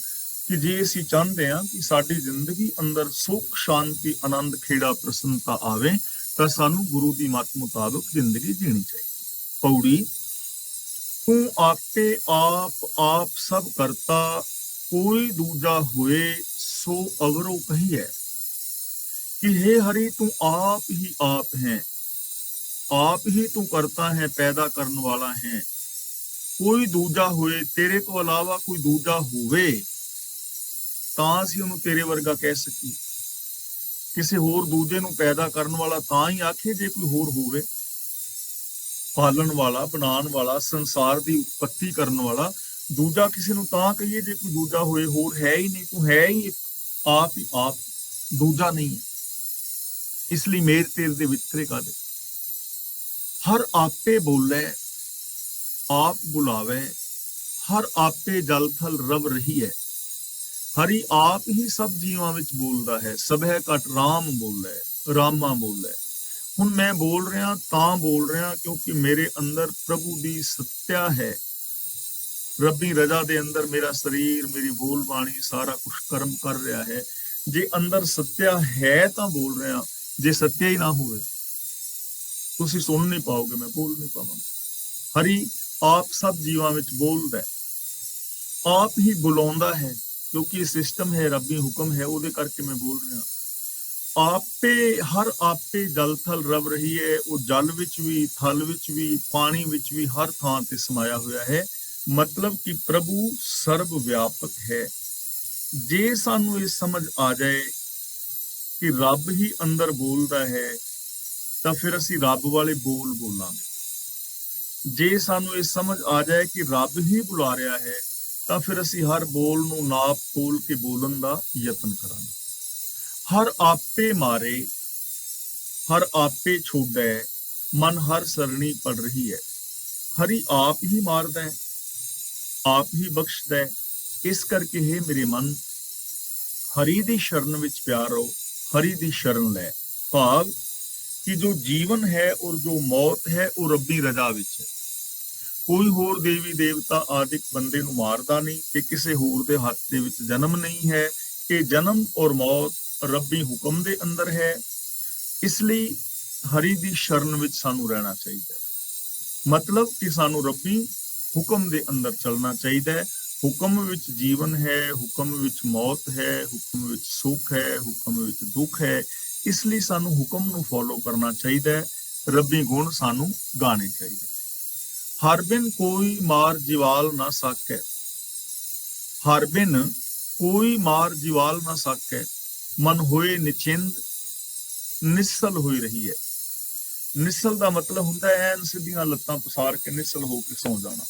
ਕਿ ਜੇ ਅਸੀਂ ਚਾਹੁੰਦੇ ਹਾਂ ਕਿ ਸਾਡੀ ਜ਼ਿੰਦਗੀ ਅੰਦਰ ਸੁੱਖ, ਸ਼ਾਂਤੀ, ਆਨੰਦ, ਖੇੜਾ, ਪ੍ਰਸੰਨਤਾ ਆਵੇ, ਤਾਂ ਸਾਨੂੰ ਗੁਰੂ ਦੀ ਮੱਤ ਮੁਤਾਬਕ ਜ਼ਿੰਦਗੀ ਜੀਣੀ ਚਾਹੀਦੀ। ਪੌੜੀ। ਤੂੰ ਆਪੇ ਆਪ ਸਭ ਕਰਤਾ, ਕੋਈ ਦੂਜਾ ਹੋਏ ਸੋ ਅਵਰੋ ਕਹੀਐ। कि हे हरि तू आप है, आप ही तू करता है, पैदा करने वाला है। कोई दूजा होए, तेरे को अलावा कोई दूजा होवे ਤਾਂ ਅਸੀਂ ਉਹਨੂੰ ਤੇਰੇ ਵਰਗਾ ਕਹਿ ਸਕੀਏ। ਕਿਸੇ ਹੋਰ ਦੂਜੇ ਨੂੰ ਪੈਦਾ ਕਰਨ ਵਾਲਾ ਤਾਂ ਹੀ ਆਖੇ ਜੇ ਕੋਈ ਹੋਰ ਹੋਵੇ, ਪਾਲਣ ਵਾਲਾ, ਬਣਾਉਣ ਵਾਲਾ, ਸੰਸਾਰ ਦੀ ਉਤਪਤੀ ਕਰਨ ਵਾਲਾ। ਦੂਜਾ ਕਿਸੇ ਨੂੰ ਤਾਂ ਕਹੀਏ ਜੇ ਕੋਈ ਦੂਜਾ ਹੋਏ, ਹੋਰ ਹੈ ਹੀ ਨਹੀਂ, ਤੂੰ ਹੈ ਹੀ ਆਪ, ਦੂਜਾ ਨਹੀਂ ਹੈ। ਇਸ ਲਈ ਮੇਰ ਤੇਰ ਦੇ ਵਿਤਕਰੇ ਕਾਦੇ। ਹਰ ਆਪੇ ਬੋਲੇ ਆਪ ਬੁਲਾਵੇ, ਹਰ ਆਪੇ ਜਲ ਥਲ ਰਵ ਰਹੀ ਹੈ। ਹਰੀ ਆਪ ਹੀ ਸਭ ਜੀਵਾਂ ਵਿੱਚ ਬੋਲਦਾ ਹੈ, ਸਭੈ ਘਟ ਰਾਮ ਬੋਲੇ, ਰਾਮਾ ਬੋਲੇ। ਹੁਣ ਮੈਂ ਬੋਲ ਰਿਹਾ ਤਾਂ ਬੋਲ ਰਿਹਾ ਕਿਉਂਕਿ ਮੇਰੇ ਅੰਦਰ ਪ੍ਰਭੂ ਦੀ ਸੱਤਿਆ ਹੈ। ਰੱਬੀ ਰਜ਼ਾ ਦੇ ਅੰਦਰ ਮੇਰਾ ਸਰੀਰ, ਮੇਰੀ ਬੋਲ ਬਾਣੀ, ਸਾਰਾ ਕੁਝ ਕਰਮ ਕਰ ਰਿਹਾ ਹੈ। ਜੇ ਅੰਦਰ ਸੱਤਿਆ ਹੈ ਤਾਂ ਬੋਲ ਰਿਹਾ, ਜੇ ਸੱਤਿਆ ਹੀ ਨਾ ਹੋਵੇ ਤੁਸੀਂ ਸੁਣ ਨਹੀਂ ਪਾਓਗੇ, ਮੈਂ ਬੋਲ ਨਹੀਂ ਪਾਵਾਂਗਾ। ਹਰੀ ਆਪ ਸਭ ਜੀਵਾਂ ਵਿੱਚ ਬੋਲਦਾ ਹੈ, ਆਪ ਹੀ ਬੁਲਾਉਂਦਾ ਹੈ, ਕਿਉਂਕਿ ਇਹ ਸਿਸਟਮ ਹੈ, ਰੱਬੀ ਹੁਕਮ ਹੈ, ਉਹਦੇ ਕਰਕੇ ਮੈਂ ਬੋਲ ਰਿਹਾ। ਆਪੇ, ਹਰ ਆਪੇ ਜਲ ਥਲ ਰਵ ਰਹੀ ਹੈ। ਉਹ ਜਲ ਵਿੱਚ ਵੀ, ਥਲ ਵਿੱਚ ਵੀ, ਪਾਣੀ ਵਿੱਚ ਵੀ, ਹਰ ਥਾਂ ਤੇ ਸਮਾਇਆ ਹੋਇਆ ਹੈ। ਮਤਲਬ ਕਿ ਪ੍ਰਭੂ ਸਰਬ ਵਿਆਪਕ ਹੈ। ਜੇ ਸਾਨੂੰ ਇਹ ਸਮਝ ਆ ਜਾਏ ਕਿ ਰੱਬ ਹੀ ਅੰਦਰ ਬੋਲਦਾ ਹੈ, ਤਾਂ ਫਿਰ ਅਸੀਂ ਰੱਬ ਵਾਲੇ ਬੋਲ ਬੋਲਾਂਗੇ। ਜੇ ਸਾਨੂੰ ਇਹ ਸਮਝ ਆ ਜਾਏ ਕਿ ਰੱਬ ਹੀ ਬੁਲਾ ਰਿਹਾ ਹੈ, ਤਾਂ ਫਿਰ ਅਸੀਂ ਹਰ ਬੋਲ ਨੂੰ ਨਾਪ ਤੋਲ ਕੇ ਬੋਲਣ ਦਾ ਯਤਨ ਕਰਾਂਗੇ। ਹਰ ਆਪੇ ਮਾਰੇ, ਹਰ ਆਪੇ ਛੋੜੈ, ਮਨ ਹਰ ਸਰਣੀ ਪੜ ਰਹੀ ਹੈ। ਹਰੀ ਆਪ ਹੀ ਮਾਰਦਾ ਹੈ, ਆਪ ਹੀ ਬਖਸ਼ਦਾ ਹੈ। ਇਸ ਕਰਕੇ ਹੈ ਮੇਰੇ ਮਨ, ਹਰੀ ਦੀ ਸ਼ਰਨ ਵਿੱਚ ਪਿਆਰ ਰਹੋ, ਹਰੀ ਦੀ ਸ਼ਰਨ ਲੈ। ਭਾਵ ਕਿ ਜੋ ਜੀਵਨ ਹੈ ਔਰ ਜੋ ਮੌਤ ਹੈ ਉਹ ਰੱਬੀ ਰਜ਼ਾ ਵਿੱਚ ਹੈ। ਕੋਈ ਹੋਰ ਦੇਵੀ ਦੇਵਤਾ ਆਦਿਕ ਬੰਦੇ ਨੂੰ ਮਾਰਦਾ ਨਹੀਂ ਤੇ ਕਿਸੇ ਹੋਰ ਦੇ ਹੱਥ ਦੇ ਵਿੱਚ ਜਨਮ ਨਹੀਂ ਹੈ। ਇਹ ਜਨਮ ਔਰ ਮੌਤ ਰੱਬੀ ਹੁਕਮ ਦੇ ਅੰਦਰ ਹੈ। ਇਸ ਲਈ ਹਰੀ ਦੀ ਸ਼ਰਨ ਵਿੱਚ ਸਾਨੂੰ ਰਹਿਣਾ ਚਾਹੀਦਾ ਹੈ। ਮਤਲਬ ਕਿ ਸਾਨੂੰ ਰੱਬੀ ਹੁਕਮ ਦੇ ਅੰਦਰ ਚੱਲਣਾ ਚਾਹੀਦਾ ਹੈ। ਹੁਕਮ ਵਿੱਚ ਜੀਵਨ ਹੈ, ਹੁਕਮ ਵਿੱਚ ਮੌਤ ਹੈ, ਹੁਕਮ ਵਿੱਚ ਸੁੱਖ ਹੈ, ਹੁਕਮ ਵਿੱਚ ਦੁੱਖ ਹੈ। ਇਸ ਲਈ ਸਾਨੂੰ ਹੁਕਮ ਨੂੰ ਫੋਲੋ ਕਰਨਾ ਚਾਹੀਦਾ ਹੈ। ਰੱਬੀ ਗੁਣ ਸਾਨੂੰ ਗਾਣੇ ਚਾਹੀਦੇ। ਹਰ ਬਿਨ ਕੋਈ ਮਾਰ ਜਿਵਾਲ ਨਾ ਸਾਕੈ, ਹਰ ਬਿਨ ਕੋਈ ਮਾਰ ਜਿਵਾਲ ਨਾ ਸਾਕੈ, ਮਨ ਹੋਏ ਨਿਚਿੰਦ ਨਿਸਲ ਹੋਈ ਰਹੀ ਹੈ। ਨਿਸਲ ਦਾ ਮਤਲਬ ਹੁੰਦਾ ਹੈ ਐਨ ਸਿੱਧੀਆਂ ਲੱਤਾਂ ਪਸਾਰ ਕੇ ਨਿਸਲ ਹੋ ਕੇ ਸੌ ਜਾਣਾ,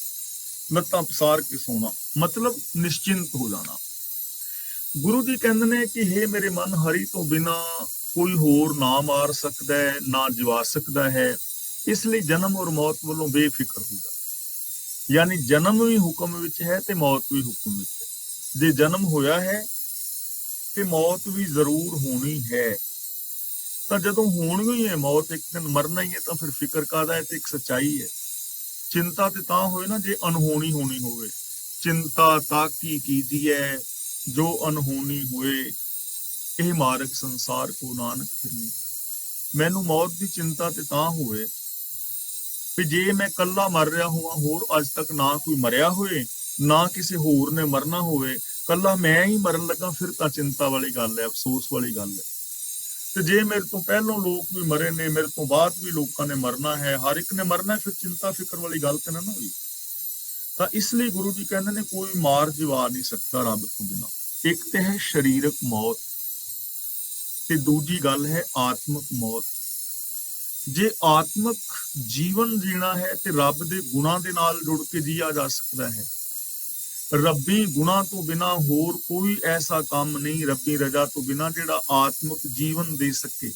ਲੱਤਾਂ ਪਸਾਰ ਕੇ ਸੌਣਾ, ਮਤਲਬ ਨਿਸ਼ਚਿੰਤ ਹੋ ਜਾਣਾ। ਗੁਰੂ ਜੀ ਕਹਿੰਦੇ ਨੇ ਕਿ ਹੇ ਮੇਰੇ ਮਨ, ਹਰੀ ਤੋਂ ਬਿਨਾ ਕੋਈ ਹੋਰ ਨਾ ਮਾਰ ਸਕਦਾ ਹੈ, ਨਾ ਜਿਵਾ ਸਕਦਾ ਹੈ। ਇਸ ਲਈ ਜਨਮ ਔਰ ਮੌਤ ਵੱਲੋਂ ਬੇਫਿਕਰ ਹੋ ਜਾ। ਯਾਨੀ ਜਨਮ ਵੀ ਹੁਕਮ ਵਿੱਚ ਹੈ ਤੇ ਮੌਤ ਵੀ ਹੁਕਮ ਵਿੱਚ ਹੈ। ਜੇ ਜਨਮ ਹੋਇਆ ਹੈ ਤੇ ਮੌਤ ਵੀ ਜ਼ਰੂਰ ਹੋਣੀ ਹੈ। ਤਾਂ ਜਦੋਂ ਹੋਣੀ ਹੀ ਹੈ ਮੌਤ, ਇੱਕ ਦਿਨ ਮਰਨਾ ਹੀ ਹੈ, ਤਾਂ ਫਿਰ ਫਿਕਰ ਕਾਹਦਾ ਹੈ? ਤੇ ਇੱਕ ਸੱਚਾਈ ਹੈ। ਚਿੰਤਾ ਤੇ ਤਾਂ ਹੋਏ ਨਾ ਜੇ ਅਨਹੋਣੀ ਹੋਣੀ ਹੋਵੇ। ਚਿੰਤਾ ਤਾਕੀ ਕੀਜੀਐ ਜੋ ਅਨਹੋਣੀ ਹੋਏ, ਇਹ ਮਾਰਗ ਸੰਸਾਰ ਕੋ ਨਾਨਕ ਫਿਰਨੀ। ਮੈਨੂੰ ਮੌਤ ਦੀ ਚਿੰਤਾ ਤੇ ਤਾਂ ਹੋਵੇ ਵੀ ਜੇ ਮੈਂ ਕੱਲਾ ਮਰ ਰਿਹਾ ਹੋਵਾਂ, ਹੋਰ ਅੱਜ ਤੱਕ ਨਾ ਕੋਈ ਮਰਿਆ ਹੋਏ, ਨਾ ਕਿਸੇ ਹੋਰ ਨੇ ਮਰਨਾ ਹੋਵੇ, ਕੱਲਾ ਮੈਂ ਹੀ ਮਰਨ ਲੱਗਾ, ਫਿਰ ਤਾਂ ਚਿੰਤਾ ਵਾਲੀ ਗੱਲ ਹੈ, ਅਫਸੋਸ ਵਾਲੀ ਗੱਲ ਹੈ। ਤੇ ਜੇ ਮੇਰੇ ਤੋਂ ਪਹਿਲਾਂ ਲੋਕ ਵੀ ਮਰੇ ਨੇ, ਮੇਰੇ ਤੋਂ ਬਾਅਦ ਵੀ ਲੋਕਾਂ ਨੇ ਮਰਨਾ ਹੈ, ਹਰ ਇੱਕ ਨੇ ਮਰਨਾ, ਫਿਰ ਚਿੰਤਾ ਫਿਕਰ ਵਾਲੀ ਗੱਲ ਤੇ ਨਾ ਹੋਈ। ਤਾਂ ਇਸ ਲਈ ਗੁਰੂ ਜੀ ਕਹਿੰਦੇ ਨੇ ਕੋਈ ਮਾਰ ਜਿਵਾ ਨਹੀਂ ਸਕਦਾ ਰੱਬ ਤੋਂ ਬਿਨਾਂ। ਇੱਕ ਤੇ ਹੈ ਸਰੀਰਕ ਮੌਤ ਤੇ ਦੂਜੀ ਗੱਲ ਹੈ ਆਤਮਿਕ ਮੌਤ। ਜੇ ਆਤਮਿਕ ਜੀਵਨ ਜੀਣਾ ਹੈ ਤੇ ਰੱਬ ਦੇ ਗੁਣਾਂ ਦੇ ਨਾਲ ਜੁੜ ਕੇ ਜੀਆ ਜਾ ਸਕਦਾ ਹੈ। ਰੱਬੀ ਗੁਣਾਂ ਤੋਂ ਬਿਨਾਂ ਹੋਰ ਕੋਈ ਐਸਾ ਕੰਮ ਨਹੀਂ, ਰੱਬੀ ਰਜ਼ਾ ਤੋਂ ਬਿਨਾਂ, ਜਿਹੜਾ ਆਤਮਿਕ ਜੀਵਨ ਦੇ ਸਕੇ।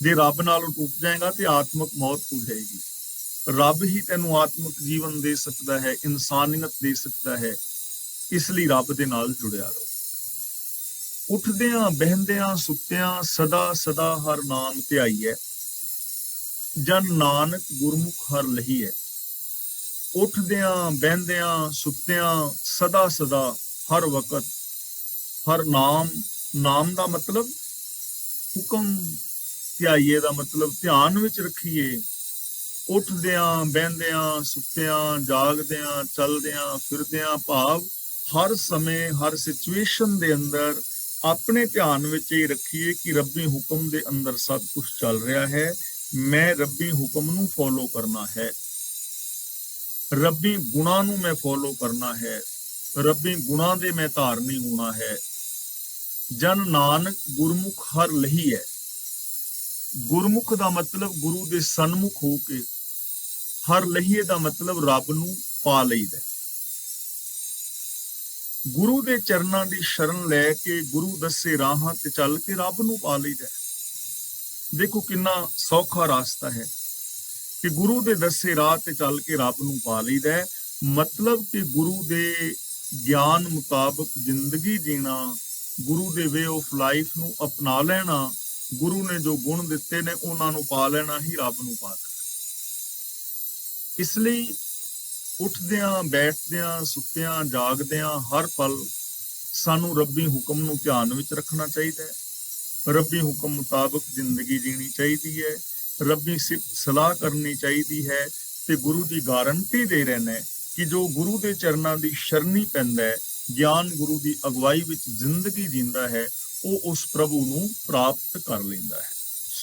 ਜੇ ਰੱਬ ਨਾਲੋਂ ਟੁੱਟ ਜਾਏਗਾ ਤੇ ਆਤਮਿਕ ਮੌਤ ਹੋ ਜਾਏਗੀ। ਰੱਬ ਹੀ ਤੈਨੂੰ ਆਤਮਿਕ ਜੀਵਨ ਦੇ ਸਕਦਾ ਹੈ, ਇਨਸਾਨੀਅਤ ਦੇ ਸਕਦਾ ਹੈ। ਇਸ ਲਈ ਰੱਬ ਦੇ ਨਾਲ ਜੁੜਿਆ ਰਹੋ। ਉੱਠਦਿਆਂ ਬਹਿੰਦਿਆਂ ਸੁੱਤਿਆਂ ਸਦਾ ਸਦਾ ਹਰ ਨਾਮ ਧਿਆਈਐ, ਜਨ ਨਾਨਕ ਗੁਰਮੁਖ ਹਰ ਲਹੀਐ। ਉੱਠਦਿਆਂ ਬਹਿੰਦਿਆਂ ਸੁੱਤਿਆਂ ਸਦਾ ਸਦਾ ਹਰ ਵਕਤ ਹਰ ਨਾਮ, ਨਾਮ ਦਾ ਮਤਲਬ ਹੁਕਮ, ਧਿਆਈਏ ਦਾ ਮਤਲਬ ਧਿਆਨ ਵਿੱਚ ਰੱਖੀਏ। ਉੱਠਦਿਆਂ ਬਹਿੰਦਿਆਂ ਸੁੱਤਿਆਂ ਜਾਗਦਿਆਂ ਚਲਦਿਆਂ ਫਿਰਦਿਆਂ, ਭਾਵ ਹਰ ਸਮੇਂ ਹਰ ਸਿਚੁਏਸ਼ਨ ਦੇ ਅੰਦਰ ਆਪਣੇ ਧਿਆਨ ਵਿੱਚ ਇਹ ਰੱਖੀਏ ਕਿ ਰੱਬੀ ਹੁਕਮ ਦੇ ਅੰਦਰ ਸਭ ਕੁਝ ਚੱਲ ਰਿਹਾ ਹੈ। ਮੈਂ ਰੱਬੀ ਹੁਕਮ ਨੂੰ ਫੋਲੋ ਕਰਨਾ ਹੈ, ਰੱਬੀ ਗੁਣਾਂ ਨੂੰ ਮੈਂ ਫੋਲੋ ਕਰਨਾ ਹੈ, ਰੱਬੀ ਗੁਣਾਂ ਦੇ ਮੈਂ ਧਾਰਨੀ ਹੋਣਾ ਹੈ। ਜਨ ਨਾਨਕ ਗੁਰਮੁਖ ਹਰ ਲਹੀ ਹੈ। ਗੁਰਮੁਖ ਦਾ ਮਤਲਬ ਗੁਰੂ ਦੇ ਸਨਮੁਖ ਹੋ ਕੇ, ਹਰ ਲਹੀਏ ਦਾ ਮਤਲਬ ਰੱਬ ਨੂੰ ਪਾ ਲਈਦਾ। ਗੁਰੂ ਦੇ ਚਰਨਾਂ ਦੀ ਸ਼ਰਨ ਲੈ ਕੇ, ਗੁਰੂ ਦੱਸੇ ਰਾਹਾਂ ਤੇ ਚੱਲ ਕੇ ਰੱਬ ਨੂੰ ਪਾ ਲਈਦਾ। ਦੇਖੋ ਕਿੰਨਾ ਸੌਖਾ ਰਾਸਤਾ ਹੈ ਕਿ ਗੁਰੂ ਦੇ ਦੱਸੇ ਰਾਹ ਤੇ ਚੱਲ ਕੇ ਰੱਬ ਨੂੰ ਪਾ ਲਈਦਾ। ਮਤਲਬ ਕਿ ਗੁਰੂ ਦੇ ਗਿਆਨ ਮੁਤਾਬਕ ਜ਼ਿੰਦਗੀ ਜੀਣਾ, ਗੁਰੂ ਦੇ ਵੇ ਆਫ ਲਾਈਫ ਨੂੰ ਅਪਣਾ ਲੈਣਾ, ਗੁਰੂ ਨੇ ਜੋ ਗੁਣ ਦਿੱਤੇ ਨੇ ਉਹਨਾਂ ਨੂੰ ਪਾ ਲੈਣਾ ਹੀ ਰੱਬ ਨੂੰ ਪਾ ਲੈਣਾ। ਇਸ ਲਈ ਉੱਠਦਿਆਂ ਬੈਠਦਿਆਂ ਸੁੱਤਿਆਂ ਜਾਗਦਿਆਂ ਹਰ ਪਲ ਸਾਨੂੰ ਰੱਬੀ ਹੁਕਮ ਨੂੰ ਧਿਆਨ ਵਿੱਚ ਰੱਖਣਾ ਚਾਹੀਦਾ ਹੈ। ਰੱਬੀ ਹੁਕਮ ਮੁਤਾਬਕ ਜ਼ਿੰਦਗੀ ਜੀਣੀ ਚਾਹੀਦੀ ਹੈ, ਰੱਬੀ ਸਲਾਹ ਕਰਨੀ ਚਾਹੀਦੀ ਹੈ। ਤੇ ਗੁਰੂ ਦੀ ਗਾਰੰਟੀ ਦੇ ਰਹੇ ਨੇ ਕਿ ਜੋ ਗੁਰੂ ਦੇ ਚਰਨਾਂ ਦੀ ਸ਼ਰਨੀ ਪੈਂਦਾ ਹੈ, ਗਿਆਨ ਗੁਰੂ ਦੀ ਅਗਵਾਈ ਵਿੱਚ ਜ਼ਿੰਦਗੀ ਜੀਂਦਾ ਹੈ, ਉਹ ਉਸ ਪ੍ਰਭੂ ਨੂੰ ਪ੍ਰਾਪਤ ਕਰ ਲੈਂਦਾ ਹੈ।